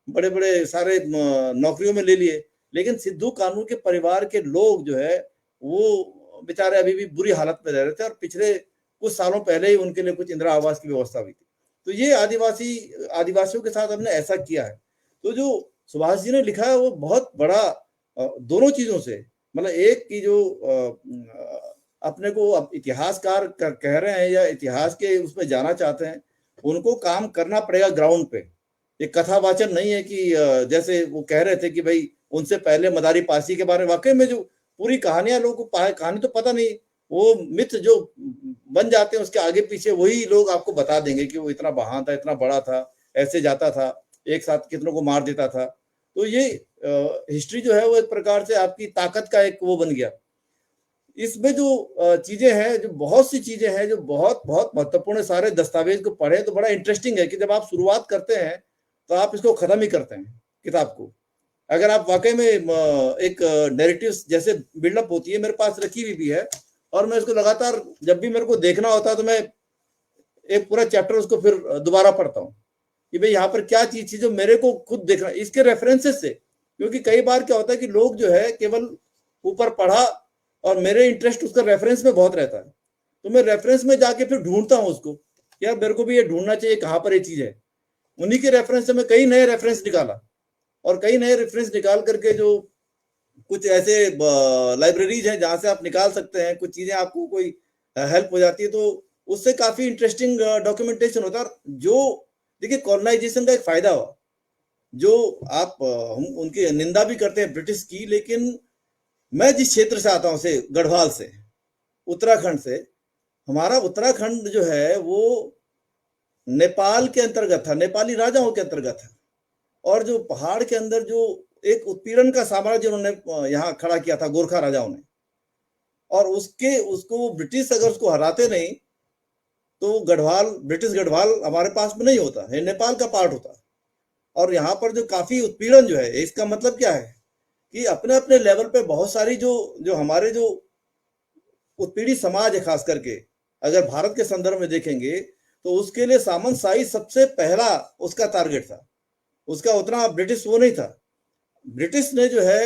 Speaker 3: बड़े बड़े सारे नौकरियों में ले लिए, लेकिन सिद्धू कान्हू के परिवार के लोग जो है वो बेचारे अभी भी बुरी हालत में रह रहे थे, और पिछले कुछ सालों पहले ही उनके लिए कुछ इंदिरा आवास की व्यवस्था हुई थी। तो ये आदिवासियों के साथ हमने ऐसा किया है। तो जो सुभाष जी ने लिखा है वो बहुत बड़ा दोनों चीजों से, मतलब एक की जो अपने को अब इतिहासकार कह रहे हैं या इतिहास के उसमें जाना चाहते हैं, उनको काम करना पड़ेगा ग्राउंड पे। ये कथावाचन नहीं है कि जैसे वो कह रहे थे कि भाई उनसे पहले मदारी पासी के बारे में, वाकई में जो पूरी कहानियां लोगों को कहानी तो पता नहीं, वो मिथ जो बन जाते हैं उसके आगे पीछे वही लोग आपको बता देंगे कि वो इतना बहान था, इतना बड़ा था, ऐसे जाता था, एक साथ कितनों को मार देता था। तो ये हिस्ट्री जो है वो एक प्रकार से आपकी ताकत का एक वो बन गया। इसमें जो चीजें हैं, जो बहुत सी चीजें हैं जो बहुत बहुत महत्वपूर्ण, सारे दस्तावेज को पढ़े तो बड़ा इंटरेस्टिंग है कि जब आप शुरुआत करते हैं तो आप इसको खत्म ही करते हैं किताब को। अगर आप वाकई में एक नैरेटिव जैसे बिल्डअप होती है, मेरे पास रखी हुई भी है, और मैं इसको लगातार जब भी मेरे को देखना होता है तो मैं एक पूरा चैप्टर उसको फिर दोबारा पढ़ता हूँ। कि भाई यहाँ पर क्या चीज थी जो मेरे को खुद देखना, इसके रेफरेंसेस से। क्योंकि कई बार क्या होता है कि लोग जो है केवल ऊपर पढ़ा और मेरे इंटरेस्ट उसका रेफरेंस में बहुत रहता है, तो मैं रेफरेंस में जाके फिर ढूंढता हूँ उसको, यार मेरे को भी ये ढूंढना चाहिए कहाँ पर ये चीज है। उन्हीं के रेफरेंस से मैं कई नए रेफरेंस निकाला, और कई नए रेफरेंस निकाल करके जो कुछ ऐसे लाइब्रेरीज हैं जहां से आप निकाल सकते हैं, कुछ चीजें आपको कोई हेल्प हो जाती है, तो उससे काफी इंटरेस्टिंग डॉक्यूमेंटेशन होता है। जो देखिए कॉलोनाइजेशन का एक फायदा हुआ, जो आप हम उनकी निंदा भी करते हैं ब्रिटिश की, लेकिन मैं जिस क्षेत्र से आता हूं, से गढ़वाल से, उत्तराखंड से, हमारा उत्तराखंड जो है वो नेपाल के अंतर्गत था, नेपाली राजाओं के अंतर्गत है। और जो पहाड़ के अंदर जो एक उत्पीड़न का साम्राज्य उन्होंने यहाँ खड़ा किया था गोरखा राजाओं ने, और उसको ब्रिटिश अगर उसको हराते नहीं तो गढ़वाल, ब्रिटिश गढ़वाल हमारे पास में नहीं होता, ये नेपाल का पार्ट होता। और यहाँ पर जो काफी उत्पीड़न जो है, इसका मतलब क्या है कि अपने अपने लेवल पे बहुत सारी जो हमारे जो उत्पीड़ित समाज है, खास करके अगर भारत के संदर्भ में देखेंगे, तो उसके लिए सामंतशाही सबसे पहला उसका टारगेट था। उसका उतना ब्रिटिश वो नहीं था। ब्रिटिश ने जो है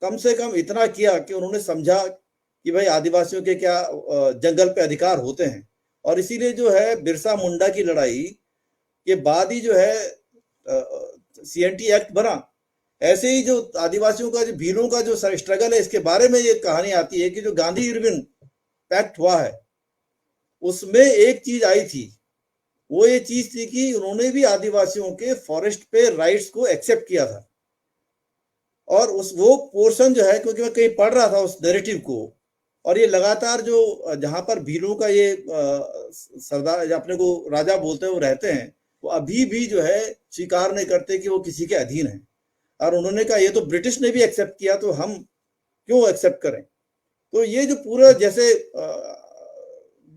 Speaker 3: कम से कम इतना किया कि उन्होंने समझा कि भाई आदिवासियों के क्या जंगल पे अधिकार होते हैं, और इसीलिए जो है बिरसा मुंडा की लड़ाई के बाद ही जो है CNT एक्ट बना। ऐसे ही जो आदिवासियों का, जो भीलों का जो स्ट्रगल है, इसके बारे में ये कहानी आती है कि जो गांधी इरविन पैक्ट हुआ है उसमें एक चीज आई थी, वो ये चीज थी कि उन्होंने भी आदिवासियों के फॉरेस्ट पे राइट्स को एक्सेप्ट किया था। और वो पोर्शन जो है, क्योंकि मैं कहीं पढ़ रहा था उस नैरेटिव को, और ये लगातार जो जहां पर भीलों का ये सरदार, अपने को राजा बोलते हैं, वो रहते हैं, वो अभी भी जो है स्वीकार नहीं करते कि वो किसी के अधीन है। और उन्होंने कहा ये तो ब्रिटिश ने भी एक्सेप्ट किया, तो हम क्यों एक्सेप्ट करें। तो ये जो पूरा जैसे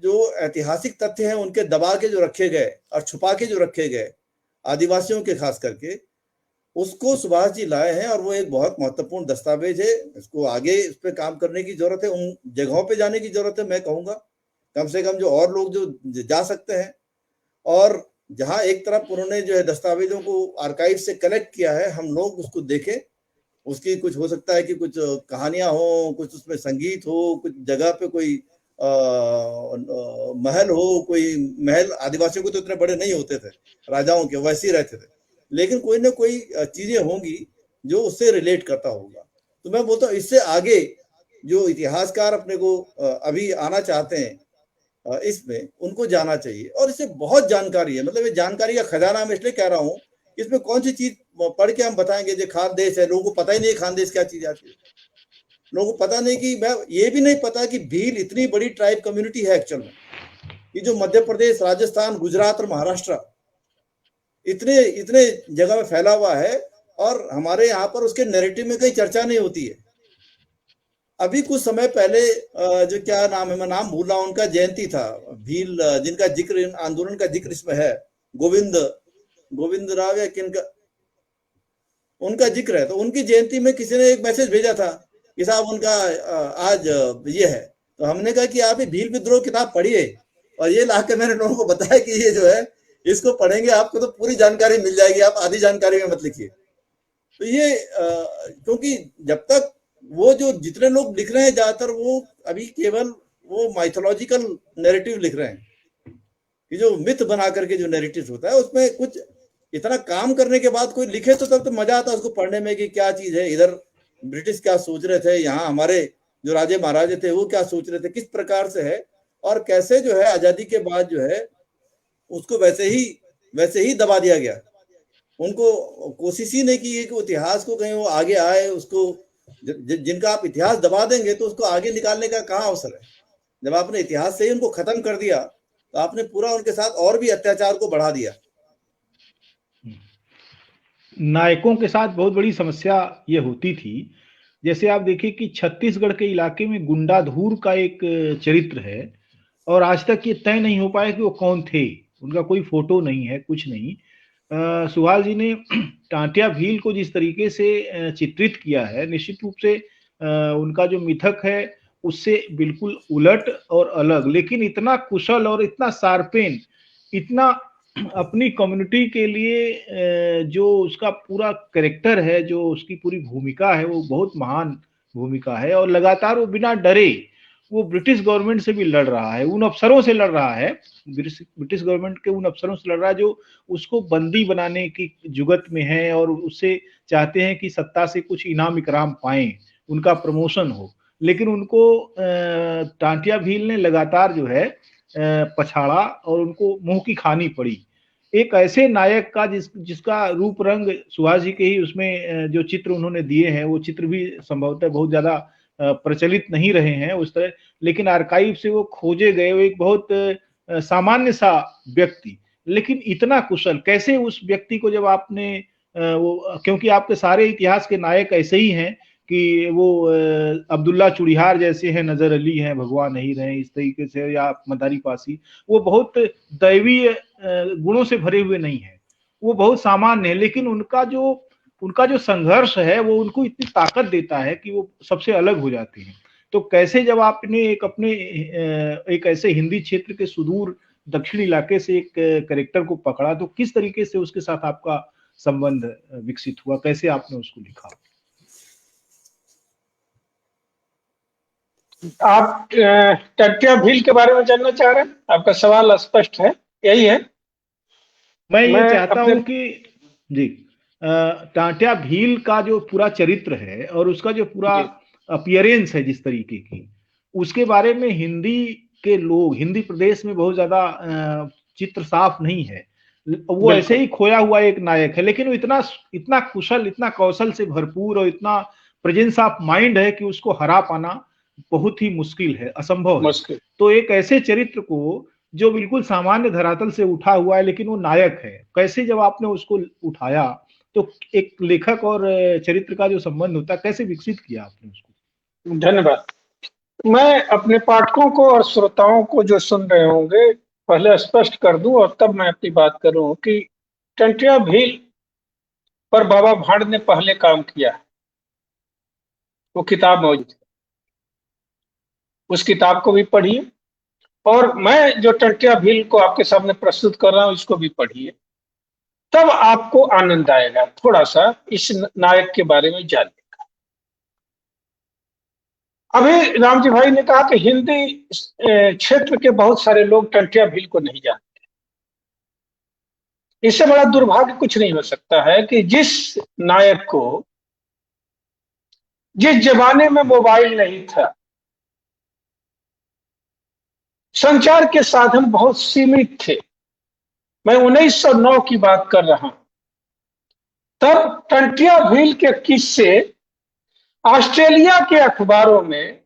Speaker 3: जो ऐतिहासिक तथ्य हैं उनके दबा के जो रखे गए और छुपा के जो रखे गए आदिवासियों के खास करके, उसको सुभाष जी लाए हैं, और वो एक बहुत महत्वपूर्ण दस्तावेज है। इसको आगे इस पे काम करने की जरूरत है, उन जगहों पे जाने की जरूरत है। मैं कहूंगा कम से कम जो और लोग जो जा सकते हैं, और जहां एक तरफ उन्होंने जो है दस्तावेजों को आर्काइव से कलेक्ट किया है, हम लोग उसको देखें। उसकी कुछ हो सकता है कि कुछ कहानियां हो, कुछ उसमें संगीत हो, कुछ जगह पे कोई महल हो। कोई महल आदिवासियों को तो इतने बड़े नहीं होते थे, राजाओं के वैसे ही रहते थे, लेकिन कोई ना कोई चीजें होंगी जो उससे रिलेट करता होगा। तो मैं बोलता हूँ इससे आगे जो इतिहासकार अपने को अभी आना चाहते हैं इसमें, उनको जाना चाहिए। और इससे बहुत जानकारी है, मतलब ये जानकारी का खजाना। मैं इसलिए कह रहा हूँ इसमें कौन सी चीज पढ़ के हम बताएंगे जो खानदेश है, लोगों को पता ही नहीं खानदेश क्या चीज आती है। लोगों को पता नहीं कि, मैं ये भी नहीं पता कि भील इतनी बड़ी ट्राइब कम्युनिटी है एक्चुअल में। ये जो मध्य प्रदेश, राजस्थान, गुजरात और महाराष्ट्र, इतने इतने जगह में फैला हुआ है, और हमारे यहाँ पर उसके नैरेटिव में कहीं चर्चा नहीं होती है। अभी कुछ समय पहले जो क्या नाम है, मैं नाम भूल रहा हूं, उनका जयंती था, भील जिनका जिक्र, आंदोलन का जिक्र इसमें है, गोविंद राव या किनका उनका जिक्र है। तो उनकी जयंती में किसी ने एक मैसेज भेजा था कि साहब उनका आज ये है। तो हमने कहा कि आप ये भील विद्रोह किताब पढ़िए, और ये ला के मैंने लोगों को बताया कि ये जो है इसको पढ़ेंगे आपको तो पूरी जानकारी मिल जाएगी, आप आधी जानकारी में मत लिखिए। तो ये क्योंकि जब तक वो जो जितने लोग लिख रहे हैं ज्यादातर वो अभी केवल वो माइथोलॉजिकल नैरेटिव लिख रहे हैं, कि जो मिथ बना करके जो नैरेटिव होता है उसमें कुछ इतना काम करने के बाद कोई लिखे तो तब तो मजा आता है उसको पढ़ने में कि क्या चीज है, इधर ब्रिटिश क्या सोच रहे थे, यहाँ हमारे जो राजे महाराजे थे वो क्या सोच रहे थे, किस प्रकार से है, और कैसे जो है आजादी के बाद जो है उसको वैसे ही दबा दिया गया। उनको कोशिश ही नहीं की कि इतिहास को कहीं वो आगे आए। उसको जिनका आप इतिहास दबा देंगे तो उसको आगे निकालने का कहाँ अवसर है। जब आपने इतिहास से ही उनको खत्म कर दिया तो आपने पूरा उनके साथ और भी अत्याचार को बढ़ा दिया।
Speaker 1: नायकों के साथ बहुत बड़ी समस्या ये होती थी। जैसे आप देखिए कि छत्तीसगढ़ के इलाके में गुंडाधूर का एक चरित्र है, और आज तक ये तय नहीं हो पाया कि वो कौन थे। उनका कोई फोटो नहीं है, कुछ नहीं। सुभाष जी ने टांटिया भील को जिस तरीके से चित्रित किया है, निश्चित रूप से उनका जो मिथक है उससे बिल्कुल उलट और अलग, लेकिन इतना कुशल और इतना शार्पेन, इतना अपनी कम्युनिटी के लिए जो उसका पूरा कैरेक्टर है, जो उसकी पूरी भूमिका है, वो बहुत महान भूमिका है। और लगातार वो बिना डरे वो ब्रिटिश गवर्नमेंट से भी लड़ रहा है, उन अफसरों से लड़ रहा है, ब्रिटिश गवर्नमेंट के उन अफसरों से लड़ रहा है जो उसको बंदी बनाने की जुगत में है और उससे चाहते हैं कि सत्ता से कुछ इनाम इकराम पाएं, उनका प्रमोशन हो। लेकिन उनको टांटिया भील ने लगातार जो है पछाड़ा और उनको मुंह की खानी पड़ी। एक ऐसे नायक का जिसका रूप रंग सुभाष जी के ही उसमें जो चित्र उन्होंने दिए हैं, वो चित्र भी संभवतः बहुत ज्यादा प्रचलित नहीं रहे हैं उस तरह, लेकिन आर्काइव से वो खोजे गए। वो एक बहुत सामान्य सा व्यक्ति, लेकिन इतना कुशल। कैसे उस व्यक्ति को जब आपने वो, क्योंकि आपके सारे इतिहास के नायक ऐसे ही हैं कि वो अब्दुल्ला चुड़िहार जैसे हैं, नजर अली हैं, भगवान नहीं रहे इस तरीके से, या मदारी पासी, वो बहुत दैवीय गुणों से भरे हुए नहीं है, वो बहुत सामान्य है। लेकिन उनका जो संघर्ष है वो उनको इतनी ताकत देता है कि वो सबसे अलग हो जाते हैं। तो कैसे जब आपने एक ऐसे हिंदी क्षेत्र के सुदूर दक्षिण इलाके से एक कैरेक्टर को पकड़ा, तो किस तरीके से उसके साथ आपका संबंध विकसित हुआ, कैसे आपने उसको लिखा?
Speaker 2: आप टांटिया भील के बारे में जानना चाह रहे हैं? आपका सवाल स्पष्ट है, यही है?
Speaker 1: मैं ये
Speaker 2: मैं
Speaker 1: चाहता
Speaker 2: अपने
Speaker 1: हूं कि जी, टांटिया भील का जो पूरा चरित्र है और उसका जो पूरा
Speaker 2: जी
Speaker 1: अपियरेंस है जिस तरीके की, उसके बारे में हिंदी प्रदेश में बहुत ज्यादा चित्र साफ नहीं है। वो ऐसे
Speaker 2: बिल्कुल
Speaker 1: ही खोया हुआ एक नायक है, लेकिन वो इतना इतना कुशल, इतना कौशल से भरपूर और इतना प्रेजेंस ऑफ माइंड है कि उसको हरा पाना बहुत ही मुश्किल है, असंभव है।
Speaker 2: मुश्किल।
Speaker 1: तो एक ऐसे चरित्र को जो बिल्कुल सामान्य धरातल से उठा हुआ है लेकिन वो नायक है, कैसे जब आपने उसको उठाया, तो एक लेखक और चरित्र का जो संबंध होता है, कैसे विकसित किया आपने उसको?
Speaker 2: धन्यवाद। मैं अपने पाठकों को और श्रोताओं को जो सुन रहे होंगे पहले स्पष्ट कर दूं और तब मैं अपनी बात करूं कि टंटिया भील पर बाबा भाड़ ने पहले काम किया है। वो किताब मौजूद है, उस किताब को भी पढ़िए, और मैं जो टंटिया भील को आपके सामने प्रस्तुत कर रहा हूं इसको भी पढ़िए, तब आपको आनंद आएगा थोड़ा सा इस नायक के बारे में जानने। अभी रामजी भाई ने कहा कि हिंदी क्षेत्र के बहुत सारे लोग टंटिया भील को नहीं जानते। इससे बड़ा दुर्भाग्य कुछ नहीं हो सकता है कि जिस नायक को, जिस जमाने में मोबाइल नहीं था, संचार के साधन बहुत सीमित थे, मैं 1909 की बात कर रहा हूं, तब टंटिया भील के किस्से ऑस्ट्रेलिया के अखबारों में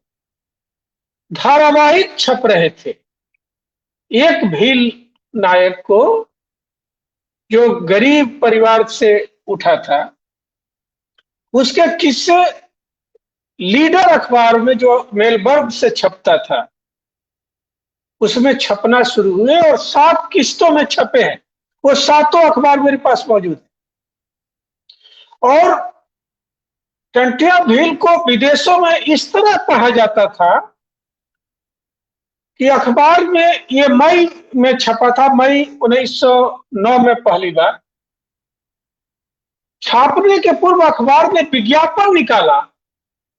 Speaker 2: धारावाहिक छप रहे थे। एक भील नायक को जो गरीब परिवार से उठा था, उसके किस्से लीडर अखबार में जो मेलबर्न से छपता था उसमें छपना शुरू हुए और 7 किस्तों में छपे हैं। वो 7 अखबार मेरे पास मौजूद है। और टंटिया भील को विदेशों में इस तरह कहा जाता था कि अखबार में, ये मई में छपा था, मई 1909 में पहली बार छापने के पूर्व अखबार ने विज्ञापन निकाला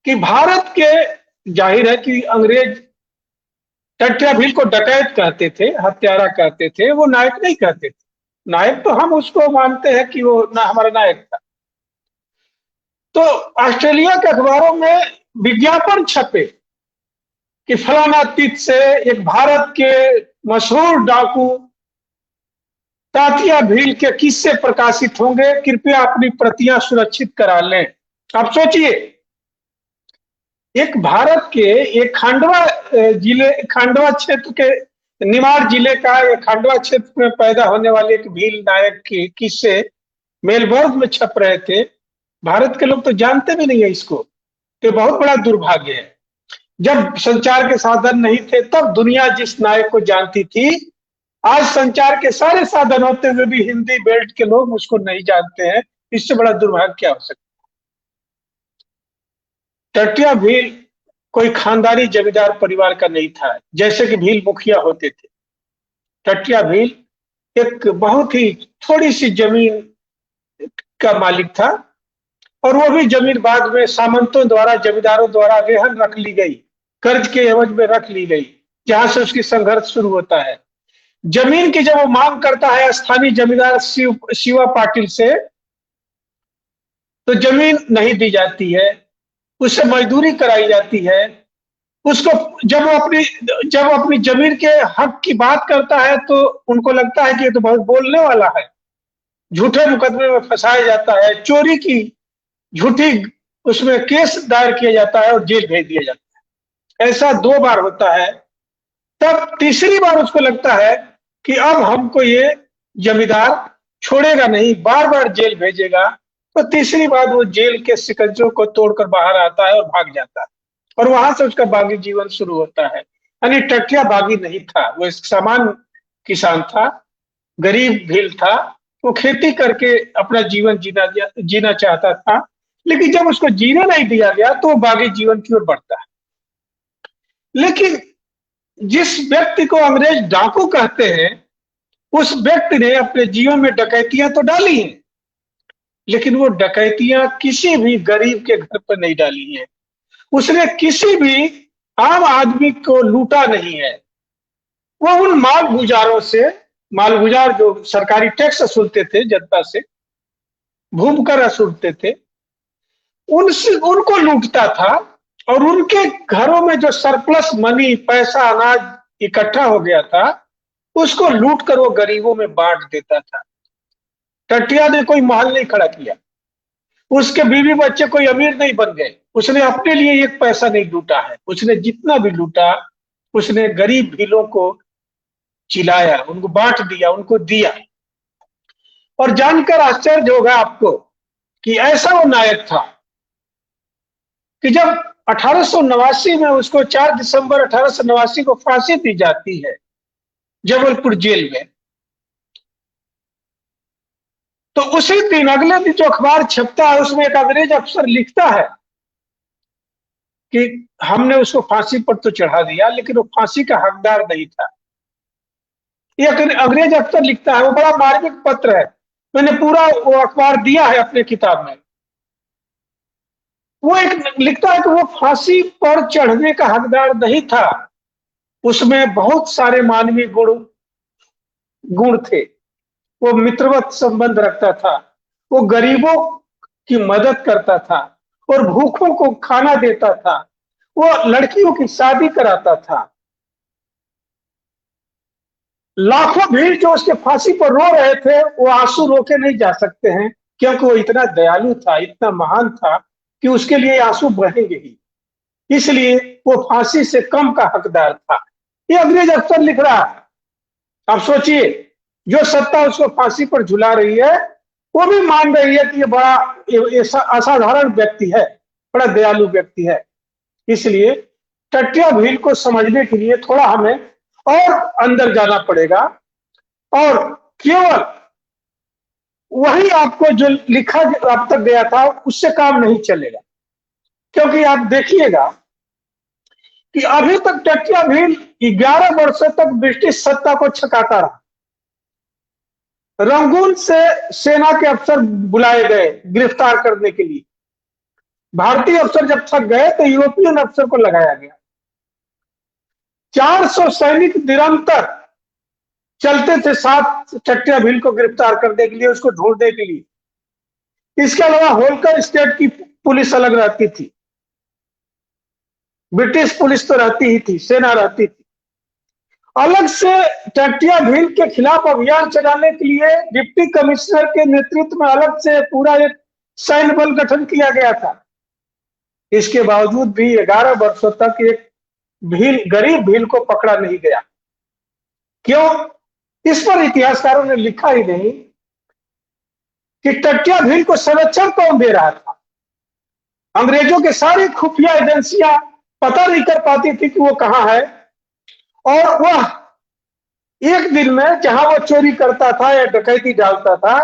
Speaker 2: कि भारत के, जाहिर है कि अंग्रेज टंटिया भील को डकैत कहते थे, हत्यारा कहते थे, वो नायक नहीं कहते थे। नायक तो हम उसको मानते हैं कि वो हमारा नायक था। तो ऑस्ट्रेलिया के अखबारों में विज्ञापन छपे कि फलाना तिथि से एक भारत के मशहूर डाकू टांटिया भील के किस्से प्रकाशित होंगे, कृपया अपनी प्रतियां सुरक्षित करा लें। आप सोचिए, एक भारत के एक खांडवा क्षेत्र के, निमाड़ जिले का एक खांडवा क्षेत्र में पैदा होने वाले एक भील नायक के किस्से मेलबर्न में छप रहे थे। भारत के लोग तो जानते भी नहीं है इसको। तो बहुत बड़ा दुर्भाग्य है। जब संचार के साधन नहीं थे तब दुनिया जिस नायक को जानती थी, आज संचार के सारे साधन होते हुए भी हिंदी बेल्ट के लोग उसको नहीं जानते हैं। इससे बड़ा दुर्भाग्य क्या हो सकता है? टंटिया भील कोई खानदानी जमींदार परिवार का नहीं था, जैसे कि भील मुखिया होते थे। टंटिया भील एक बहुत ही थोड़ी सी जमीन का मालिक था, और वो भी जमीन बाद में सामंतों द्वारा, जमींदारों द्वारा रेहन रख ली गई, कर्ज के एवज में रख ली गई, जहां से उसकी संघर्ष शुरू होता है। जमीन की जब वो मांग करता है स्थानीय जमींदार शिवा पाटिल से, तो जमीन नहीं दी जाती है, उससे मजदूरी कराई जाती है। उसको जब वो अपनी जमीन के हक की बात करता है तो उनको लगता है कि ये तो बहुत बोलने वाला है, झूठे मुकदमे में फंसाया जाता है, चोरी की झूठी उसमें केस दायर किया जाता है और जेल भेज दिया जाता है। ऐसा 2 बार होता है। तब तीसरी बार उसको लगता है कि अब हमको ये जमींदार छोड़ेगा नहीं, बार बार जेल भेजेगा। तो तीसरी बार वो जेल के शिकंजों को तोड़कर बाहर आता है और भाग जाता है, और वहां से उसका बागी जीवन शुरू होता है। यानी टटिया बागी नहीं था, वो एक सामान्य किसान था, गरीब भील था। वो खेती करके अपना जीवन जीना चाहता था, लेकिन जब उसको जीने नहीं दिया गया तो वो बागी जीवन की ओर बढ़ता है। लेकिन जिस व्यक्ति को अंग्रेज डाकू कहते हैं, उस व्यक्ति ने अपने जीवन में डकैतियां तो डाली हैं, लेकिन वो डकैतियां किसी भी गरीब के घर पर नहीं डाली हैं। उसने किसी भी आम आदमी को लूटा नहीं है। वो उन मालगुजारों से, मालगुजार जो सरकारी टैक्स वसूलते थे जनता से, भूमकर वसूलते थे, उनसे उनको लूटता था, और उनके घरों में जो सरप्लस मनी, पैसा, अनाज इकट्ठा हो गया था, उसको लूट कर वो गरीबों में बांट देता था। टटिया ने कोई महल नहीं खड़ा किया, उसके बीवी बच्चे कोई अमीर नहीं बन गए, उसने अपने लिए एक पैसा नहीं लूटा है। उसने जितना भी लूटा, उसने गरीब भीलों को चिल्लाया, उनको बांट दिया, उनको दिया। और जानकर आश्चर्य होगा आपको कि ऐसा वो नायक था कि जब 1889 में उसको 4 दिसंबर 1889 को फांसी दी जाती है जबलपुर जेल में, तो उसी दिन, अगले दिन जो अखबार छपता है, उसमें एक अंग्रेज अफसर लिखता है कि हमने उसको फांसी पर तो चढ़ा दिया, लेकिन वो फांसी का हकदार नहीं था। ये अंग्रेज अफसर लिखता है, वो बड़ा मार्मिक पत्र है, मैंने पूरा वो अखबार दिया है अपने किताब में। वो एक लिखता है कि वो फांसी पर चढ़ने का हकदार नहीं था, उसमें बहुत सारे मानवीय गुण थे। वो मित्रवत संबंध रखता था, वो गरीबों की मदद करता था और भूखों को खाना देता था, वो लड़कियों की शादी कराता था। लाखों भीड़ जो उसके फांसी पर रो रहे थे, वो आंसू रोके नहीं जा सकते हैं, क्योंकि वो इतना दयालु था, इतना महान था कि उसके लिए आंसू बहेंगे ही। इसलिए वो फांसी से कम का हकदार था। ये अंग्रेज अफसर लिख रहा है। अब सोचिए, जो सत्ता उसको फांसी पर झुला रही है, वो भी मान रही है कि ये बड़ा असाधारण व्यक्ति है, बड़ा दयालु व्यक्ति है। इसलिए टटिया भील को समझने के लिए थोड़ा हमें और अंदर जाना पड़ेगा, और केवल वही आपको जो लिखा अब तक गया था उससे काम नहीं चलेगा। क्योंकि आप देखिएगा कि अभी तक टटिया भील 11 वर्षों तक ब्रिटिश सत्ता को छकाता रहा। रंगून से सेना के अफसर बुलाए गए गिरफ्तार करने के लिए, भारतीय अफसर जब थक गए तो यूरोपियन अफसर को लगाया गया। 400 सैनिक निरंतर चलते थे साथ टटिया भील को गिरफ्तार करने के लिए, उसको ढूंढने के लिए। इसके अलावा होलकर स्टेट की पुलिस अलग रहती थी, ब्रिटिश पुलिस तो रहती ही थी, सेना रहती थी। अलग से टटिया भील के खिलाफ अभियान चलाने के लिए डिप्टी कमिश्नर के नेतृत्व में अलग से पूरा एक सैन्य बल गठन किया गया था। इसके बावजूद भी 11 वर्षों तक एक गरीब भील को पकड़ा नहीं गया। क्यों? इस पर इतिहासकारों ने लिखा ही नहीं कि टटिया भील को संरक्षण कौन दे रहा था। अंग्रेजों के सारी खुफिया एजेंसियां पता नहीं कर पाती थी कि वो कहां है, और वह एक दिन में जहां वो चोरी करता था या डकैती डालता था,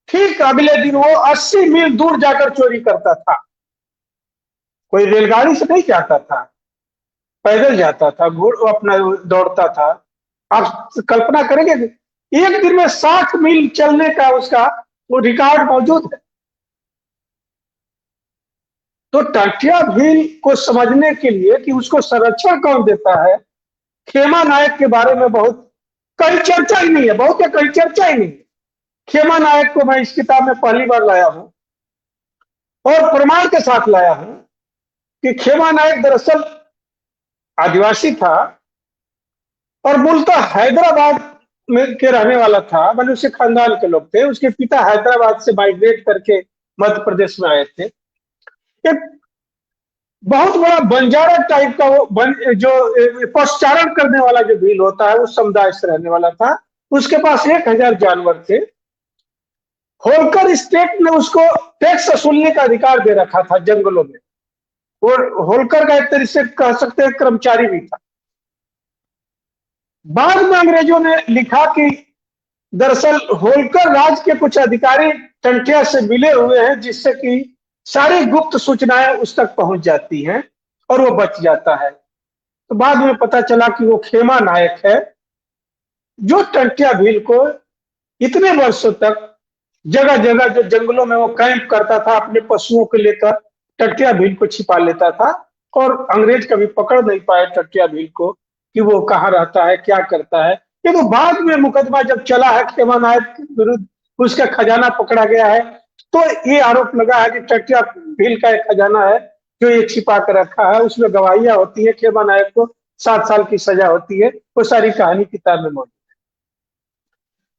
Speaker 2: ठीक अगले दिन वो 80 मील दूर जाकर चोरी करता था। कोई रेलगाड़ी से नहीं जाता था, पैदल जाता था, घोड़ अपना दौड़ता था। आप कल्पना करेंगे एक दिन में 60 मील चलने का उसका वो रिकॉर्ड मौजूद है। तो टंटिया भील को समझने के लिए कि उसको संरक्षण कौन देता है, खेमा नायक के बारे में बहुत कहीं चर्चा ही नहीं है, बहुत या कहीं चर्चा ही नहीं। खेमा नायक को मैं इस किताब में पहली बार लाया हूं और प्रमाण के साथ लाया हूं कि खेमा नायक दरअसल आदिवासी था और मूलतः हैदराबाद में के रहने वाला था, मनुष्य खानदान के लोग थे। उसके पिता हैदराबाद से माइग्रेट करके मध्य प्रदेश में आए थे। एक बहुत बड़ा बंजारा टाइप का वो जो पशुचारण करने वाला जो भील होता है उस समुदाय से रहने वाला था। उसके पास 1000 जानवर थे। होलकर स्टेट ने उसको टैक्स वसूलने का अधिकार दे रखा था जंगलों में, और होलकर का एक तरीके से कह सकते हैं कर्मचारी भी था। बाद में अंग्रेजों ने लिखा कि दरअसल होलकर राज के कुछ अधिकारी टंटिया से मिले हुए हैं, जिससे कि सारी गुप्त सूचनाएं उस तक पहुंच जाती हैं और वो बच जाता है। तो बाद में पता चला कि वो खेमा नायक है, जो टंटिया भील को इतने वर्षों तक जगह जगह जो जंगलों में वो कैंप करता था, अपने पशुओं को लेकर टंटिया भील को छिपा लेता था और अंग्रेज कभी पकड़ नहीं पाए टंटिया भील को कि वो कहाँ रहता है, क्या करता है। ये तो बाद में मुकदमा जब चला है खेमा नायक के विरुद्ध, उसका खजाना पकड़ा गया है, तो ये आरोप लगा है कि टंटिया भील का एक खजाना है जो ये छिपा कर रखा है। उसमें गवाहियां होती है, खेमा नायक को 7 साल की सजा होती है। वो सारी कहानी किताब में मौजूद।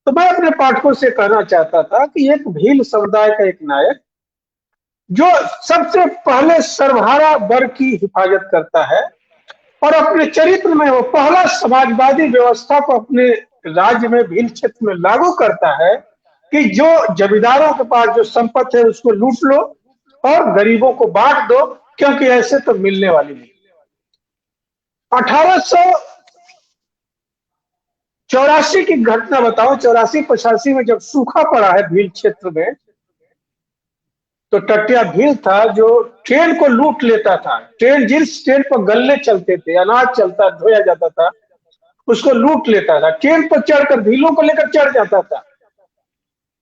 Speaker 2: तो मैं अपने पाठकों से कहना चाहता था कि एक भील समुदाय का एक नायक जो सबसे पहले सर्वहारा वर्ग की हिफाजत करता है और अपने चरित्र में वो पहला समाजवादी व्यवस्था को अपने राज्य में भील क्षेत्र में लागू करता है कि जो जमींदारों के पास जो संपत्ति है उसको लूट लो और गरीबों को बांट दो, क्योंकि ऐसे तो मिलने वाली नहीं। 1884 की घटना बताओ। 84-85 में जब सूखा पड़ा है भील क्षेत्र में, तो टंटिया भील था जो ट्रेन को लूट लेता था। जिस ट्रेन पर गल्ले चलते थे, अनाज चलता धोया जाता था, उसको लूट लेता था। ट्रेन पर चढ़कर भीलों को लेकर चढ़ जाता था।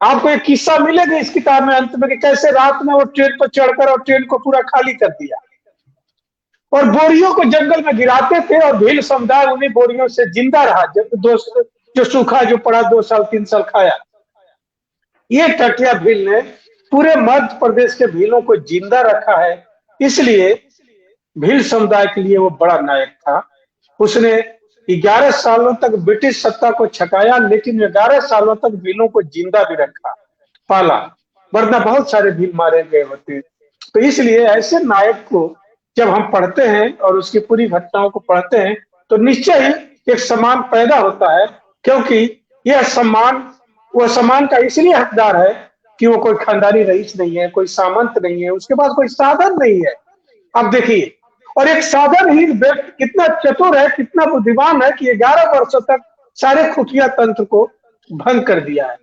Speaker 2: आपको एक किस्सा मिलेगा इस किताब में अंत में कि कैसे रात में वो ट्रेन पर चढ़कर और ट्रेन को पूरा खाली कर दिया और बोरियों को जंगल में गिराते थे और भील समुदाय उन्हीं बोरियों से जिंदा रहा। जो सूखा जो पड़ा 2 साल 3 साल खाया। ये टंटिया भील ने पूरे मध्य प्रदेश के भीलों को जिंदा रखा है, इसलिए भील समुदाय के लिए वो बड़ा नायक था। उसने 11 सालों तक ब्रिटिश सत्ता को छकाया, लेकिन 11 सालों तक भीलों को जिंदा भी रखा, पाला, वरना बहुत सारे भील मारे गए होते। तो इसलिए ऐसे नायक को जब हम पढ़ते हैं और उसकी पूरी घटनाओं को पढ़ते हैं तो निश्चय ही एक सम्मान पैदा होता है, क्योंकि यह सम्मान वो सम्मान का इसलिए हकदार है कि वो कोई खानदानी रईस नहीं है, कोई सामंत नहीं है, उसके पास कोई साधन नहीं है। अब देखिए, और एक साधनहीन व्यक्ति कितना चतुर है, कितना बुद्धिमान है कि 11 वर्षों तक सारे खुफिया तंत्र को भंग कर दिया है।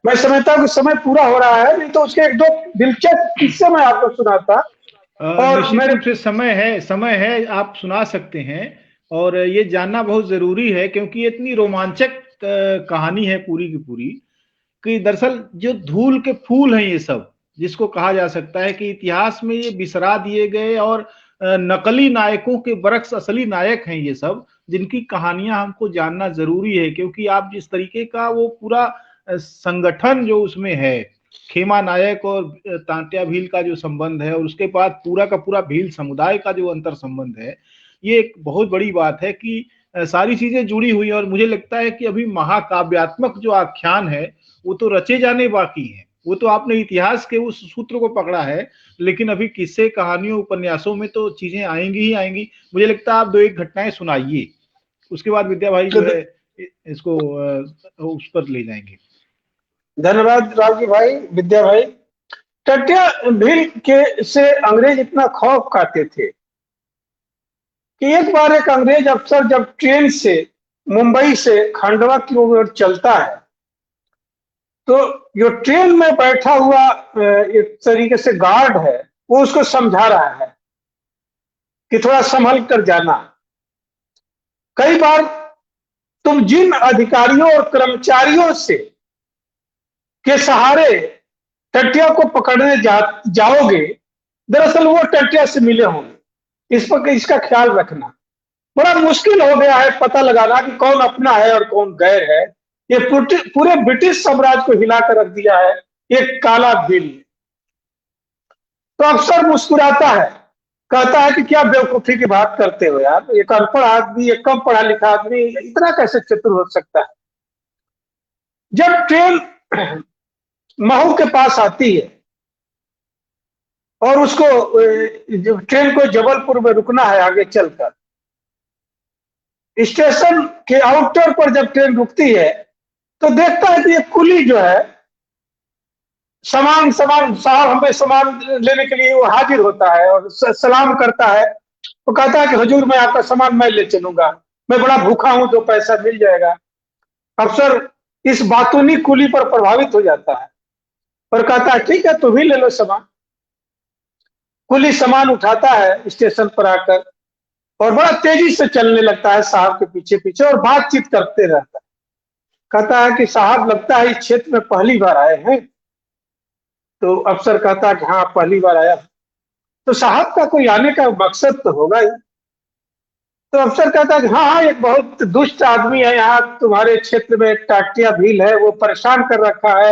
Speaker 2: मैं समझता हूँ कि समय पूरा हो रहा है, नहीं तो उसके 1-2 दिलचस्प किस्से मैं आपको सुनाता।
Speaker 1: और मेरे रूप से समय है, आप सुना सकते हैं। और ये जानना बहुत जरूरी है क्योंकि ये इतनी रोमांचक कहानी है पूरी की पूरी, कि दरअसल जो धूल के फूल हैं ये सब, जिसको कहा जा सकता है कि इतिहास में ये बिसरा दिए गए और नकली नायकों के बरक्स असली नायक हैं ये सब, जिनकी कहानियां हमको जानना जरूरी है। क्योंकि आप जिस तरीके का वो पूरा संगठन जो उसमें है, खेमा नायक और तांत्या भील का जो संबंध है और उसके बाद पूरा का पूरा भील समुदाय का जो अंतर संबंध है, ये एक बहुत बड़ी बात है कि सारी चीजें जुड़ी हुई। और मुझे लगता है कि अभी महाकाव्यात्मक जो आख्यान है वो तो रचे जाने बाकी हैं। वो तो आपने इतिहास के उस सूत्र को पकड़ा है, लेकिन अभी किस्से, कहानियों, उपन्यासों में तो चीजें आएंगी ही आएंगी। मुझे लगता है आप 2-1 घटनाएं सुनाइए, उसके बाद विद्या भाई जो है इसको उस पर ले जाएंगे।
Speaker 2: धन्यवाद रामजी भाई, विद्या भाई। टंटिया भील के से अंग्रेज इतना खौफ खाते थे कि एक बार एक अंग्रेज अफसर जब ट्रेन से मुंबई से खंडवा की ओर चलता है, तो जो ट्रेन में बैठा हुआ एक तरीके से गार्ड है, वो उसको समझा रहा है कि थोड़ा संभल कर जाना। कई बार तुम जिन अधिकारियों और कर्मचारियों से के सहारे टट्टिया को पकड़ने जाओगे, दरअसल वो टट्टिया से मिले होंगे। इस पर इसका ख्याल रखना। बड़ा मुश्किल हो गया है पता लगाना कि कौन अपना है और कौन गैर है। ये पूरे ब्रिटिश साम्राज्य को हिलाकर रख दिया है एक काला बिल। तो अफसर मुस्कुराता है, कहता है कि क्या बेवकूफी की बात करते हो यार, एक अनपढ़ आदमी, एक कम पढ़ा लिखा आदमी इतना कैसे चतुर हो सकता है। जब ट्रेन महू के पास आती है और उसको ट्रेन को जबलपुर में रुकना है आगे चलकर, स्टेशन के आउटर पर जब ट्रेन रुकती है तो देखता है कि ये कुली जो है सामान साहब हमें सामान लेने के लिए वो हाजिर होता है और सलाम करता है। तो कहता है कि हुजूर मैं आपका सामान मैं ले चलूंगा, मैं बड़ा भूखा हूं, तो पैसा मिल जाएगा। अफसर इस बातूनी कुली पर प्रभावित हो जाता है और कहता है ठीक है तुम ही ले लो सामान। कुली सामान उठाता है स्टेशन पर आकर और बड़ा तेजी से चलने लगता है साहब के पीछे पीछे और बातचीत करते रहता है। कहता है कि साहब लगता है इस क्षेत्र में पहली बार आए हैं। तो अफसर कहता है कि हाँ पहली बार आया। तो साहब का कोई आने का मकसद तो होगा ही। तो अफसर कहता है कि हाँ एक बहुत दुष्ट आदमी है यहाँ तुम्हारे क्षेत्र में, एक टाटिया भील है, वो परेशान कर रखा है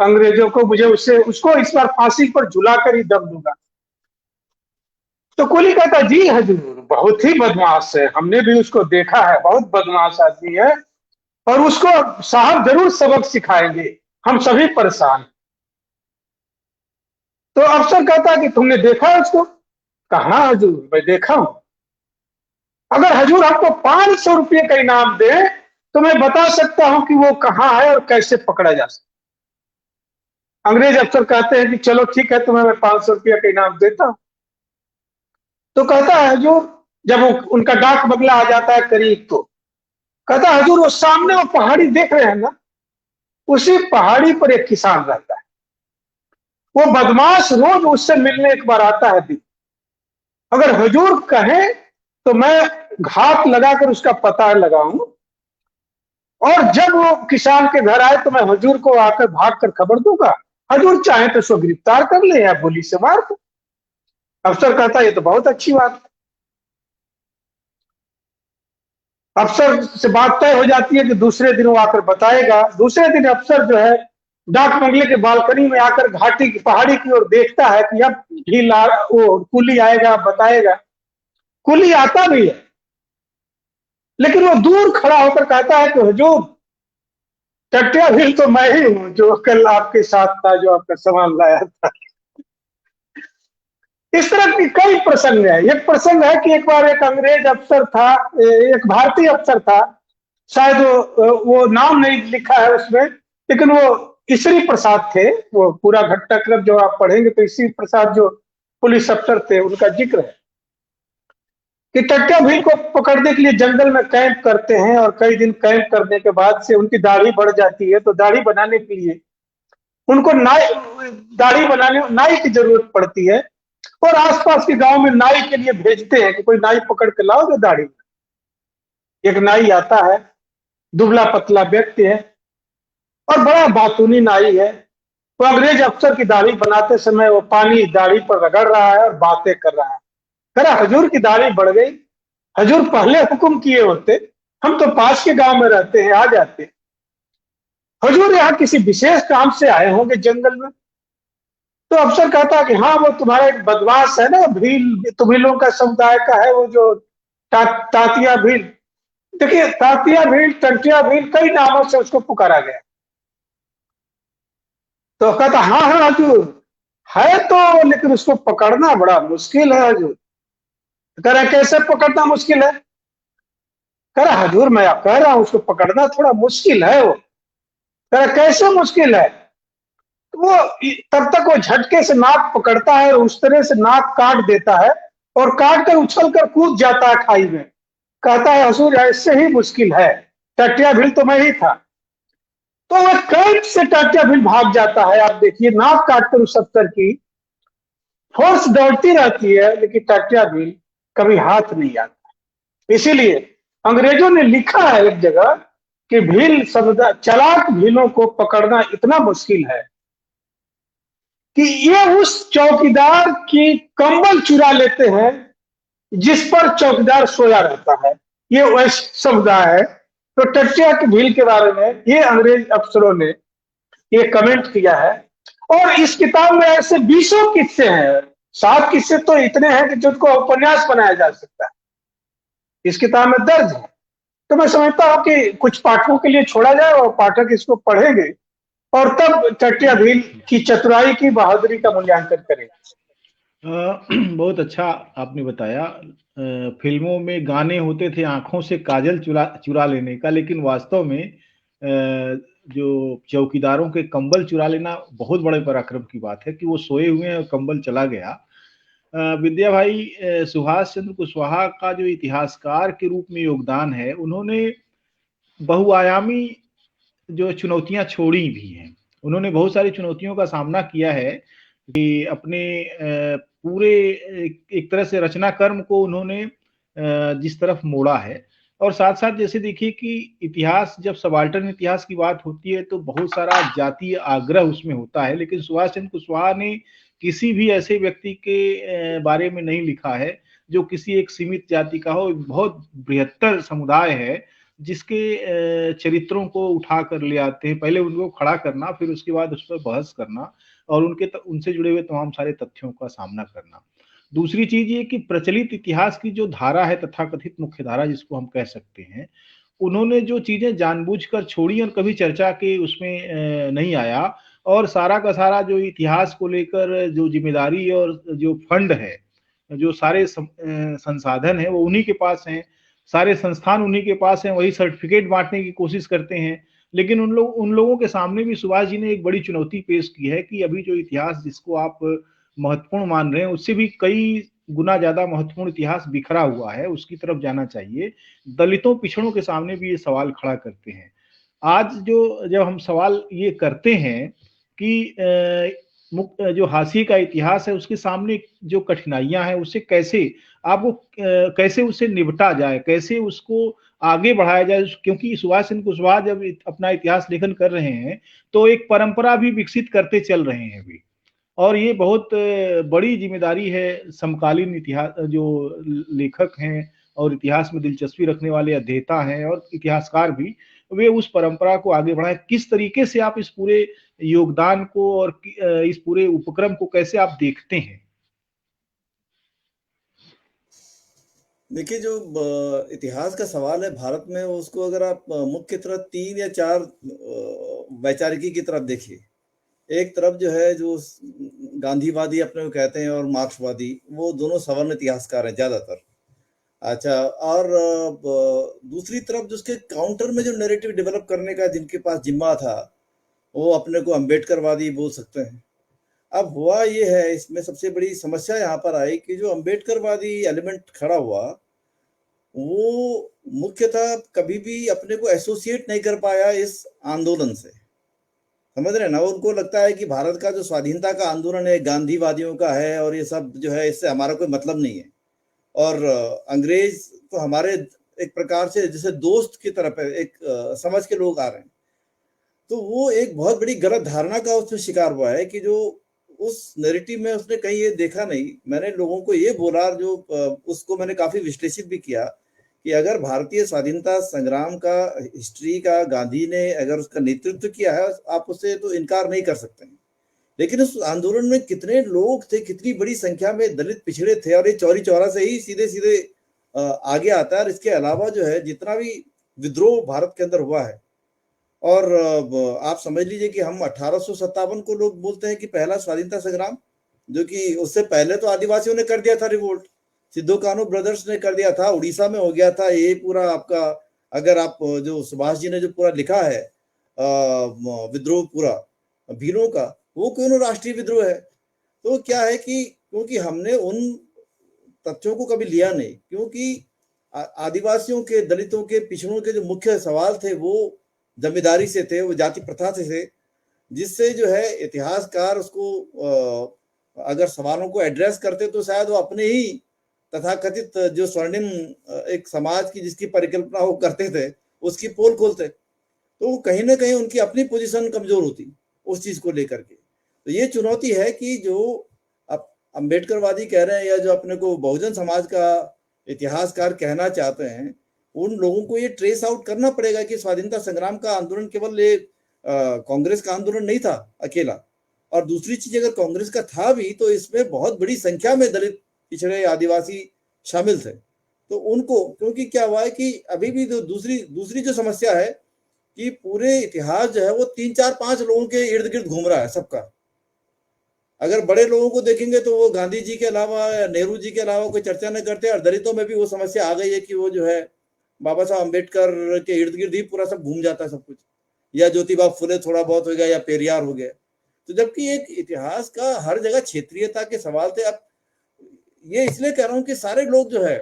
Speaker 2: अंग्रेजों को, मुझे उसको इस बार फांसी पर झुलाकर ही दम दूंगा। तो कुली कहता जी हजूर बहुत ही बदमाश है, हमने भी उसको देखा है, बहुत बदमाश आदमी है और उसको साहब जरूर सबक सिखाएंगे, हम सभी परेशान। तो अफसर कहता है कि तुमने देखा है उसको? कहा हजूर मैं देखा हूं। अगर हजूर हमको 500 रुपये का इनाम दे तो मैं बता सकता हूं कि वो कहां है और कैसे पकड़ा जा सकता। अंग्रेज अफसर कहते हैं कि चलो ठीक है तुम्हें मैं 500 रुपये का इनाम देता हूं। तो कहता है हजूर, जब उनका डाक बंगला आ जाता है करीब, तो कहता है हजूर वो सामने वो पहाड़ी देख रहे हैं ना, उसी पहाड़ी पर एक किसान रहता है, वो बदमाश रोज उससे मिलने एक बार आता है दिन। अगर हजूर कहें तो मैं घात लगाकर उसका पता लगाऊं और जब वो किसान के घर आए तो मैं हजूर को आकर भाग कर खबर दूंगा, हजूर चाहे तो उसको गिरफ्तार कर ले या गोली से मार दो। अफसर कहता है ये तो बहुत अच्छी बात है। अफसर से बात तय हो जाती है कि दूसरे दिन वो आकर बताएगा। दूसरे दिन अफसर जो है डाक बंगले के बालकनी में आकर घाटी की पहाड़ी की ओर देखता है कि अब भी वो कुली आएगा बताएगा। कुली आता भी है लेकिन वो दूर खड़ा होकर कहता है कि हुजूर टट्टिया भील तो मैं ही हूं जो कल आपके साथ था, जो आपका सामान लाया था। इस तरह की कई प्रसंग है। एक प्रसंग है कि एक बार एक अंग्रेज अफसर था, एक भारतीय अफसर था, शायद वो नाम नहीं लिखा है उसमें, लेकिन वो ईश्वरी प्रसाद थे। वो पूरा घटनाक्रम जो आप पढ़ेंगे तो ईश्वरी प्रसाद जो पुलिस अफसर थे उनका जिक्र है कि टट्टिया भील को पकड़ने के लिए जंगल में कैंप करते हैं और कई दिन कैंप करने के बाद से उनकी दाढ़ी बढ़ जाती है, तो दाढ़ी बनाने के लिए उनको दाढ़ी बनाने नाई की जरूरत पड़ती है और आसपास के गांव में नाई के लिए भेजते हैं कि कोई नाई पकड़ के लाओ जो दाढ़ी। एक नाई आता है, दुबला पतला व्यक्ति है और बड़ा बातूनी नाई है। वो अंग्रेज अफसर की दाढ़ी बनाते समय वो पानी दाढ़ी पर रगड़ रहा है और बातें कर रहा है। कह रहा हजूर की दाढ़ी बढ़ गई, हजूर पहले हुक्म किए होते, हम तो पास के गांव में रहते हैं, आ जाते। हजूर यहाँ किसी विशेष काम से आए होंगे जंगल में? तो अफसर कहता है कि हाँ वो तुम्हारा एक बदमाश है ना भील, तुम्हिलों का समुदाय का है वो जो तातिया भील। देखिए तातिया भील, टंटिया भील, कई नामों से उसको पुकारा गया। तो कहता हाँ हाँ हजूर है तो, लेकिन उसको पकड़ना बड़ा मुश्किल है हजूर। कह रहा कैसे पकड़ना मुश्किल है? कह रहा हजूर मैं आप कह रहा हूं उसको पकड़ना थोड़ा मुश्किल है। वो कह रहा कैसे मुश्किल है? वो तब तक वो झटके से नाक पकड़ता है और उस तरह से नाक काट देता है और काट कर उछल कर कूद जाता है खाई में। कहता है हजूर ऐसे ही मुश्किल है, टट्टिया भील तो मैं ही था। तो वह कैंप से टट्टिया भील भाग जाता है। आप देखिए नाक काटकर उस अफसर की फोर्स दौड़ती रहती है लेकिन टट्टिया भील कभी हाथ नहीं आता। इसीलिए अंग्रेजों ने लिखा है एक जगह कि भील समुदाय, चालाक भीलों को पकड़ना इतना मुश्किल है कि ये उस चौकीदार की कंबल चुरा लेते हैं जिस पर चौकीदार सोया रहता है। ये वैश्य समुदाय है। तो टट्टिया की भील के बारे में ये अंग्रेज अफसरों ने ये कमेंट किया है। और इस किताब में ऐसे 20 किस्से हैं। 7 किस्से तो इतने हैं कि जिनको उपन्यास बनाया जा सकता है, इस किताब में दर्ज है। तो मैं समझता हूं कि कुछ पाठकों के लिए छोड़ा जाए और पाठक इसको पढ़ेंगे और तब टट्टिया भील की चतुराई की, बहादुरी का मूल्यांकन करेंगे।
Speaker 1: बहुत अच्छा आपने बताया। फिल्मों में गाने होते थे आंखों से काजल चुरा चुरा लेने का, लेकिन वास्तव में जो चौकीदारों के कंबल चुरा लेना बहुत बड़े पराक्रम की बात है कि वो सोए हुए हैं और कंबल चला गया। विद्या भाई, सुभाष चंद्र कुशवाहा का जो इतिहासकार के रूप में योगदान है, उन्होंने बहुआयामी जो चुनौतियां छोड़ी भी हैं। उन्होंने बहुत सारी चुनौतियों का सामना किया है कि अपने पूरे एक तरह से रचना कर्म को उन्होंने जिस तरफ मोड़ा है, और साथ साथ जैसे देखिए कि इतिहास, जब सबाल्टर्न इतिहास की बात होती है तो बहुत सारा जातीय आग्रह उसमें होता है, लेकिन सुभाष चंद्र कुशवाहा ने किसी भी ऐसे व्यक्ति के बारे में नहीं लिखा है जो किसी एक सीमित जाति का हो। बहुत बृहत्तर समुदाय है जिसके चरित्रों को उठा कर ले आते हैं, पहले उनको खड़ा करना, फिर उसके बाद उस पर बहस करना और उनसे जुड़े हुए तमाम सारे तथ्यों का सामना करना। दूसरी चीज ये कि प्रचलित इतिहास की जो धारा है, तथाकथित मुख्य धारा जिसको हम कह सकते हैं, उन्होंने जो चीजें जानबूझकर छोड़ी और कभी चर्चा के उसमें नहीं आया, और सारा का सारा जो इतिहास को लेकर जो जिम्मेदारी और जो फंड है, जो सारे संसाधन है, वो उन्हीं के पास हैं, सारे संस्थान उन्हीं के पास हैं, वही सर्टिफिकेट बांटने की कोशिश करते हैं। लेकिन उन लोगों के सामने भी सुभाष जी ने एक बड़ी चुनौती पेश की है कि अभी जो इतिहास जिसको आप महत्वपूर्ण मान रहे हैं, उससे भी कई गुना ज्यादा महत्वपूर्ण इतिहास बिखरा हुआ है, उसकी तरफ जाना चाहिए। दलितों पिछड़ों के सामने भी ये सवाल खड़ा करते हैं। आज जब हम सवाल ये करते हैं कि जो हाशिए का इतिहास है उसके सामने जो कठिनाइयां हैं, उससे कैसे उससे निपटा जाए, कैसे उसको आगे बढ़ाया जाए, क्योंकि सुभाष चंद्र कुशवाहा जब अपना इतिहास लेखन कर रहे हैं तो एक परंपरा भी विकसित करते चल रहे हैं भी, और ये बहुत बड़ी जिम्मेदारी है। समकालीन इतिहास जो लेखक हैं और इतिहास में दिलचस्पी रखने वाले अध्येता हैं और इतिहासकार भी, वे उस परंपरा को आगे बढ़ाएं। किस तरीके से आप इस पूरे योगदान को और इस पूरे उपक्रम को कैसे आप देखते हैं?
Speaker 3: देखिए, जो इतिहास का सवाल है भारत में, उसको अगर आप मुख्य तरह 3 या 4 वैचारिकी की तरफ देखिए। एक तरफ जो है जो गांधीवादी अपने को कहते हैं और मार्क्सवादी, वो दोनों सवर्ण इतिहासकार हैं ज्यादातर। अच्छा, और दूसरी तरफ जो उसके काउंटर में जो नैरेटिव डेवलप करने का जिनके पास जिम्मा था, वो अपने को अम्बेडकरवादी बोल सकते हैं। अब हुआ ये है, इसमें सबसे बड़ी समस्या यहाँ पर आई कि जो अम्बेडकरवादी एलिमेंट खड़ा हुआ, वो मुख्यतः कभी भी अपने को एसोसिएट नहीं कर पाया इस आंदोलन से। समझ रहे ना? उनको लगता है कि भारत का जो स्वाधीनता का आंदोलन है गांधीवादियों का है और ये सब जो है इससे हमारा कोई मतलब नहीं है, और अंग्रेज तो हमारे एक प्रकार से जैसे दोस्त की तरफ है, एक समझ के लोग आ रहे हैं। तो वो एक बहुत बड़ी गलत धारणा का उसमें शिकार हुआ है कि जो उस नैरेटिव में उसने कहीं ये देखा नहीं। मैंने लोगों को ये बोला, जो उसको मैंने काफी विश्लेषित भी किया, कि अगर भारतीय स्वाधीनता संग्राम का हिस्ट्री का गांधी ने अगर उसका नेतृत्व किया है, आप उससे तो इनकार नहीं कर सकते हैं, लेकिन उस आंदोलन में कितने लोग थे, कितनी बड़ी संख्या में दलित पिछड़े थे, और ये चौरी चौरा से ही सीधे सीधे आगे आता है। और इसके अलावा जो है जितना भी विद्रोह भारत के अंदर हुआ है, और आप समझ लीजिए कि हम 1857 को लोग बोलते हैं कि पहला स्वाधीनता संग्राम, जो कि उससे पहले तो आदिवासियों ने कर दिया था रिवोल्ट, सिद्धो कान्हू ब्रदर्स ने कर दिया था, उड़ीसा में हो गया था ये पूरा आपका। अगर आप जो सुभाष जी ने जो पूरा लिखा है विद्रोह पूरा भीलों का, वो क्यों राष्ट्रीय विद्रोह है? तो क्या है कि क्योंकि हमने उन तथ्यों को कभी लिया नहीं, क्योंकि आदिवासियों के, दलितों के, पिछड़ों के जो मुख्य सवाल थे वो जमींदारी से थे, वो जाति प्रथा से थे, जिससे जो है इतिहासकार उसको अगर सवालों को एड्रेस करते तो शायद वो अपने ही तथाकथित जो स्वर्णिम एक समाज की जिसकी परिकल्पना वो करते थे, उसकी पोल खोलते। तो कहीं ना कहीं उनकी अपनी पोजीशन कमजोर होती उस चीज को लेकर के। तो ये चुनौती है कि जो अब अम्बेडकरवादी कह रहे हैं या जो अपने को बहुजन समाज का इतिहासकार कहना चाहते हैं, उन लोगों को ये ट्रेस आउट करना पड़ेगा कि स्वाधीनता संग्राम का आंदोलन केवल ये कांग्रेस का आंदोलन नहीं था अकेला। और दूसरी चीज, अगर कांग्रेस का था भी तो इसमें बहुत बड़ी संख्या में दलित, पिछड़े, आदिवासी शामिल थे। तो उनको, क्योंकि क्या हुआ है कि अभी भी जो दूसरी जो समस्या है कि पूरे इतिहास जो है वो 3 4 5 लोगों के इर्द गिर्द घूम रहा है सबका। अगर बड़े लोगों को देखेंगे तो वो गांधी जी के अलावा या नेहरू जी के अलावा कोई चर्चा न करते। और दलितों में भी वो समस्या आ गई है कि वो जो है बाबा साहब अम्बेडकर के इर्द गिर्द ही पूरा सब घूम जाता है सब कुछ, या ज्योतिबा फुले थोड़ा बहुत हो गया, या पेरियार हो गया। तो जबकि एक इतिहास का हर जगह क्षेत्रीयता के सवाल थे। अब ये इसलिए कह रहा हूं कि सारे लोग जो है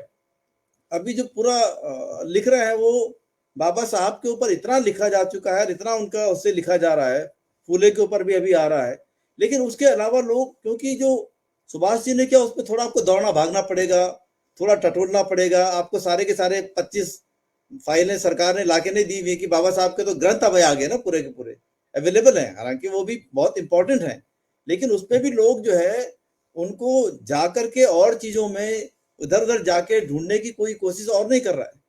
Speaker 3: अभी जो पूरा लिख रहे हैं वो बाबा साहब के ऊपर इतना लिखा जा चुका है, इतना उनका उससे लिखा जा रहा है, फूले के ऊपर भी अभी आ रहा है। लेकिन उसके अलावा लोग, क्योंकि जो सुभाष जी ने किया उस पर थोड़ा आपको दौड़ना भागना पड़ेगा, थोड़ा टटोलना पड़ेगा आपको। सारे के सारे 25 फाइलें सरकार ने लाके नहीं दी हुई कि बाबा साहब के तो ग्रंथ अब आ गए ना, पूरे के पूरे अवेलेबल हैं, हालांकि वो भी बहुत इंपॉर्टेंट है। लेकिन उसपे भी लोग जो है उनको जाकर के और चीजों में उधर उधर जाके ढूंढने की कोई कोशिश और नहीं कर रहा है।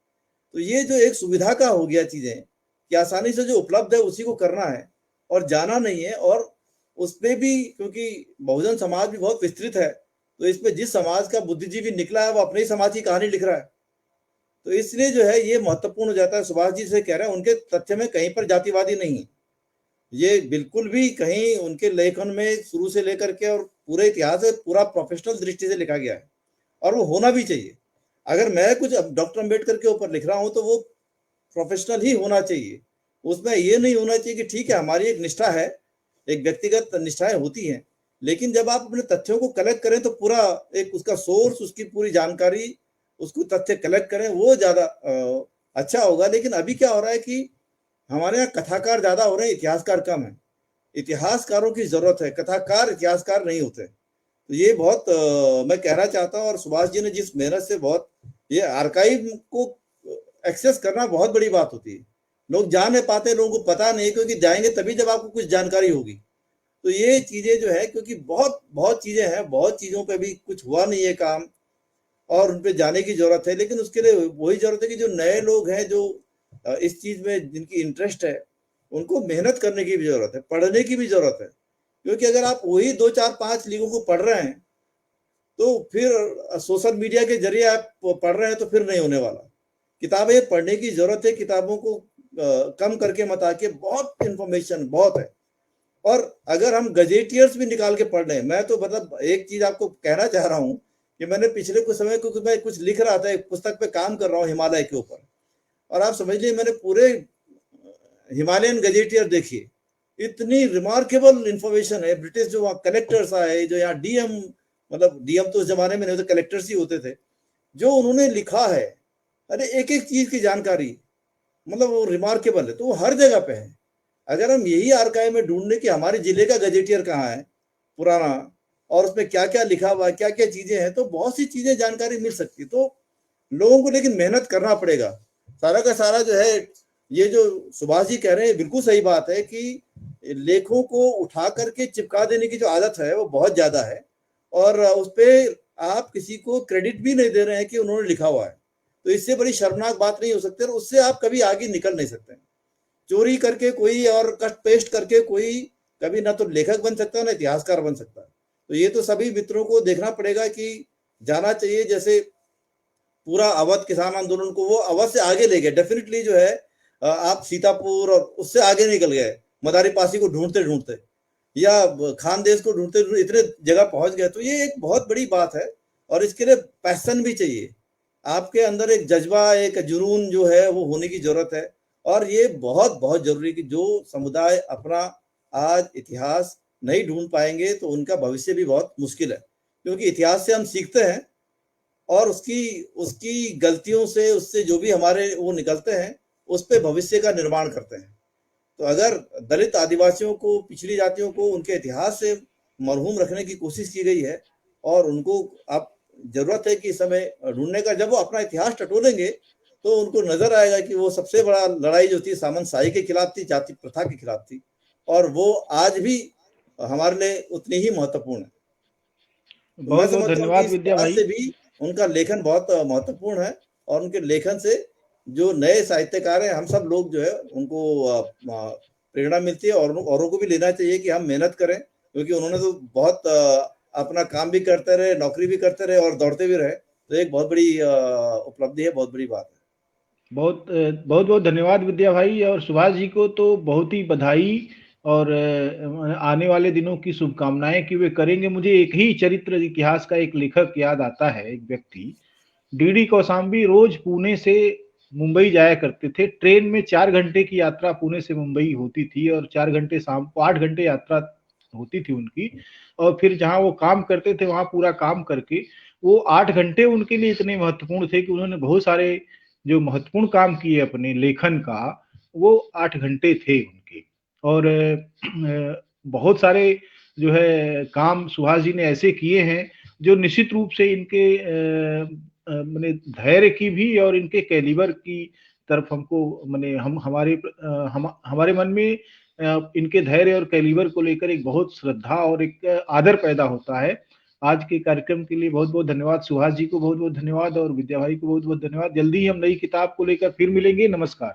Speaker 3: तो ये जो एक सुविधा का हो गया चीजें कि आसानी से जो उपलब्ध है उसी को करना है और जाना नहीं है। और उसपे भी क्योंकि बहुजन समाज भी बहुत विस्तृत है, तो इसमें जिस समाज का बुद्धिजीवी निकला है वो अपने ही समाज की कहानी लिख रहा है। तो इसलिए जो है ये महत्वपूर्ण हो जाता है। सुभाष जी से कह रहे हैं उनके तथ्य में कहीं पर जातिवादी नहीं है, ये बिल्कुल भी कहीं उनके लेखन में शुरू से लेकर के और पूरे इतिहास है पूरा प्रोफेशनल दृष्टि से लिखा गया है, और वो होना भी चाहिए। अगर मैं कुछ डॉक्टर अम्बेडकर के ऊपर लिख रहा हूं तो वो प्रोफेशनल ही होना चाहिए। उसमें ये नहीं होना चाहिए कि ठीक है हमारी एक निष्ठा है, एक व्यक्तिगत निष्ठाएं होती हैं, लेकिन जब आप अपने तथ्यों को कलेक्ट करें तो पूरा एक उसका सोर्स, उसकी पूरी जानकारी, उसको तथ्य कलेक्ट करें, वो ज्यादा अच्छा होगा। लेकिन अभी क्या हो रहा है कि हमारे यहाँ कथाकार ज्यादा हो रहे हैं, इतिहासकार कम है। इतिहासकारों की जरूरत है, कथाकार इतिहासकार नहीं होते। तो ये बहुत मैं कहना चाहता हूँ। और सुभाष जी ने जिस मेहनत से बहुत ये आर्काइव को एक्सेस करना बहुत बड़ी बात होती है। लोग जा नहीं पाते, लोगों को पता नहीं, क्योंकि जाएंगे तभी जब आपको कुछ जानकारी होगी। तो ये चीजें जो है, क्योंकि बहुत बहुत चीजें हैं, बहुत चीजों पे भी कुछ हुआ नहीं है काम, और उन पे जाने की जरूरत है। लेकिन उसके लिए वही जरूरत है कि जो नए लोग हैं, जो इस चीज में जिनकी इंटरेस्ट है, उनको मेहनत करने की भी जरूरत है, पढ़ने की भी जरूरत है। क्योंकि अगर आप वही 2 4 5 लिखों को पढ़ रहे हैं तो फिर सोशल मीडिया के जरिए आप पढ़ रहे हैं तो फिर नहीं होने वाला। किताबें पढ़ने की जरूरत है, किताबों को कम करके मत आके, बहुत इंफॉर्मेशन बहुत है। और अगर हम गजेटियर्स भी निकाल के पढ़ रहे हैं, मैं तो मतलब एक चीज आपको कहना चाह रहा हूं कि मैंने पिछले कुछ समय को मैं कुछ लिख रहा था, एक पुस्तक पे काम कर रहा हूँ हिमालय के ऊपर, और आप समझ लीजिए मैंने पूरे हिमालयन गजेटियर देखिए, इतनी रिमार्केबल इंफॉर्मेशन है। ब्रिटिश जो वहाँ कलेक्टर्स आए, जो यहाँ डीएम, मतलब डीएम तो उस जमाने में नहीं होते, कलेक्टर्स ही होते थे, जो उन्होंने लिखा है, अरे एक एक चीज की जानकारी, मतलब वो रिमार्केबल है। तो वो हर जगह पे है। अगर हम यही आर्काइव में ढूंढने कि हमारे जिले का गजेटियर कहाँ है पुराना, और उसमें क्या क्या लिखा हुआ है, क्या क्या चीजें हैं, तो बहुत सी चीजें जानकारी मिल सकती है। तो लोगों को लेकिन मेहनत करना पड़ेगा। सारा का सारा जो है, ये जो सुभाष जी कह रहे हैं बिल्कुल सही बात है कि लेखों को उठा करके चिपका देने की जो आदत है वो बहुत ज्यादा है, और उस पर आप किसी को क्रेडिट भी नहीं दे रहे हैं कि उन्होंने लिखा हुआ है। तो इससे बड़ी शर्मनाक बात नहीं हो सकती, और उससे आप कभी आगे निकल नहीं सकते। चोरी करके कोई और कट पेस्ट करके कोई कभी ना तो लेखक बन सकता है ना इतिहासकार बन सकता है। तो ये तो सभी मित्रों को देखना पड़ेगा कि जाना चाहिए। जैसे पूरा अवध किसान आंदोलन को वो अवध से आगे ले गए, डेफिनेटली जो है आप सीतापुर और उससे आगे निकल गए, मदारी पासी को ढूंढते ढूंढते, या खानदेश को ढूंढते ढूंढते इतने जगह पहुंच गए। तो ये एक बहुत बड़ी बात है, और इसके लिए पैशन भी चाहिए, आपके अंदर एक जज्बा, एक जुनून जो है वो होने की जरूरत है। और ये बहुत बहुत जरूरी कि जो समुदाय अपना आज इतिहास नहीं ढूंढ पाएंगे तो उनका भविष्य भी बहुत मुश्किल है। क्योंकि इतिहास से हम सीखते हैं, और उसकी उसकी गलतियों से, उससे जो भी हमारे वो निकलते हैं, उस पे भविष्य का निर्माण करते हैं। तो अगर दलित, आदिवासियों को, पिछड़ी जातियों को उनके इतिहास से मरहूम रखने की कोशिश की गई है, और उनको आप जरूरत है कि इस समय ढूंढने का, जब वो अपना इतिहास टटोलेंगे तो उनको नजर आएगा कि वो सबसे बड़ा लड़ाई जो थी सामंतशाही के खिलाफ थी, जाति प्रथा के खिलाफ थी, और वो आज भी हमारे लिए उतनी ही महत्वपूर्ण है। तो मैं
Speaker 1: बहुत बहुत
Speaker 3: समझता हूँ कि
Speaker 1: धन्यवाद
Speaker 3: इस
Speaker 1: विद्या
Speaker 3: लिहाज
Speaker 1: भाई।
Speaker 3: से भी उनका लेखन बहुत महत्वपूर्ण है, और उनके लेखन से जो नए साहित्यकार हैं, हम सब लोग जो है उनको प्रेरणा मिलती है, और औरों को भी लेना चाहिए कि हम मेहनत करें, क्योंकि उन्होंने तो बहुत अपना काम भी करते रहे, नौकरी भी करते रहे और दौड़ते भी रहे। तो एक बहुत बड़ी उपलब्धि है, बहुत बड़ी बात है।
Speaker 1: बहुत बहुत बहुत धन्यवाद विद्या भाई, और सुभाष जी को तो बहुत ही बधाई और आने वाले दिनों की शुभकामनाएं कि वे करेंगे। मुझे एक ही चरित्र इतिहास का एक लेखक याद आता है, एक व्यक्ति, डीडी कौशाम्बी। रोज पुणे से मुंबई जाया करते थे, ट्रेन में 4 घंटे की यात्रा पुणे से मुंबई होती थी, और 4 घंटे शाम को 8 घंटे यात्रा होती थी उनकी। और फिर जहां वो काम करते थे वहां पूरा काम करके वो 8 घंटे उनके लिए इतने महत्वपूर्ण थे कि उन्होंने बहुत सारे जो महत्वपूर्ण काम किए अपने लेखन का, वो 8 घंटे थे उनके। और बहुत सारे जो है काम सुभाष जी ने ऐसे किए हैं जो निश्चित रूप से इनके मैंने धैर्य की भी और इनके कैलिबर की तरफ हमको मैंने हमारे मन में इनके धैर्य और कैलिबर को लेकर एक बहुत श्रद्धा और एक आदर पैदा होता है। आज के कार्यक्रम के लिए बहुत बहुत धन्यवाद। सुहास जी को बहुत बहुत धन्यवाद और विद्या भाई को बहुत बहुत धन्यवाद। जल्दी ही हम नई किताब को लेकर फिर मिलेंगे। नमस्कार।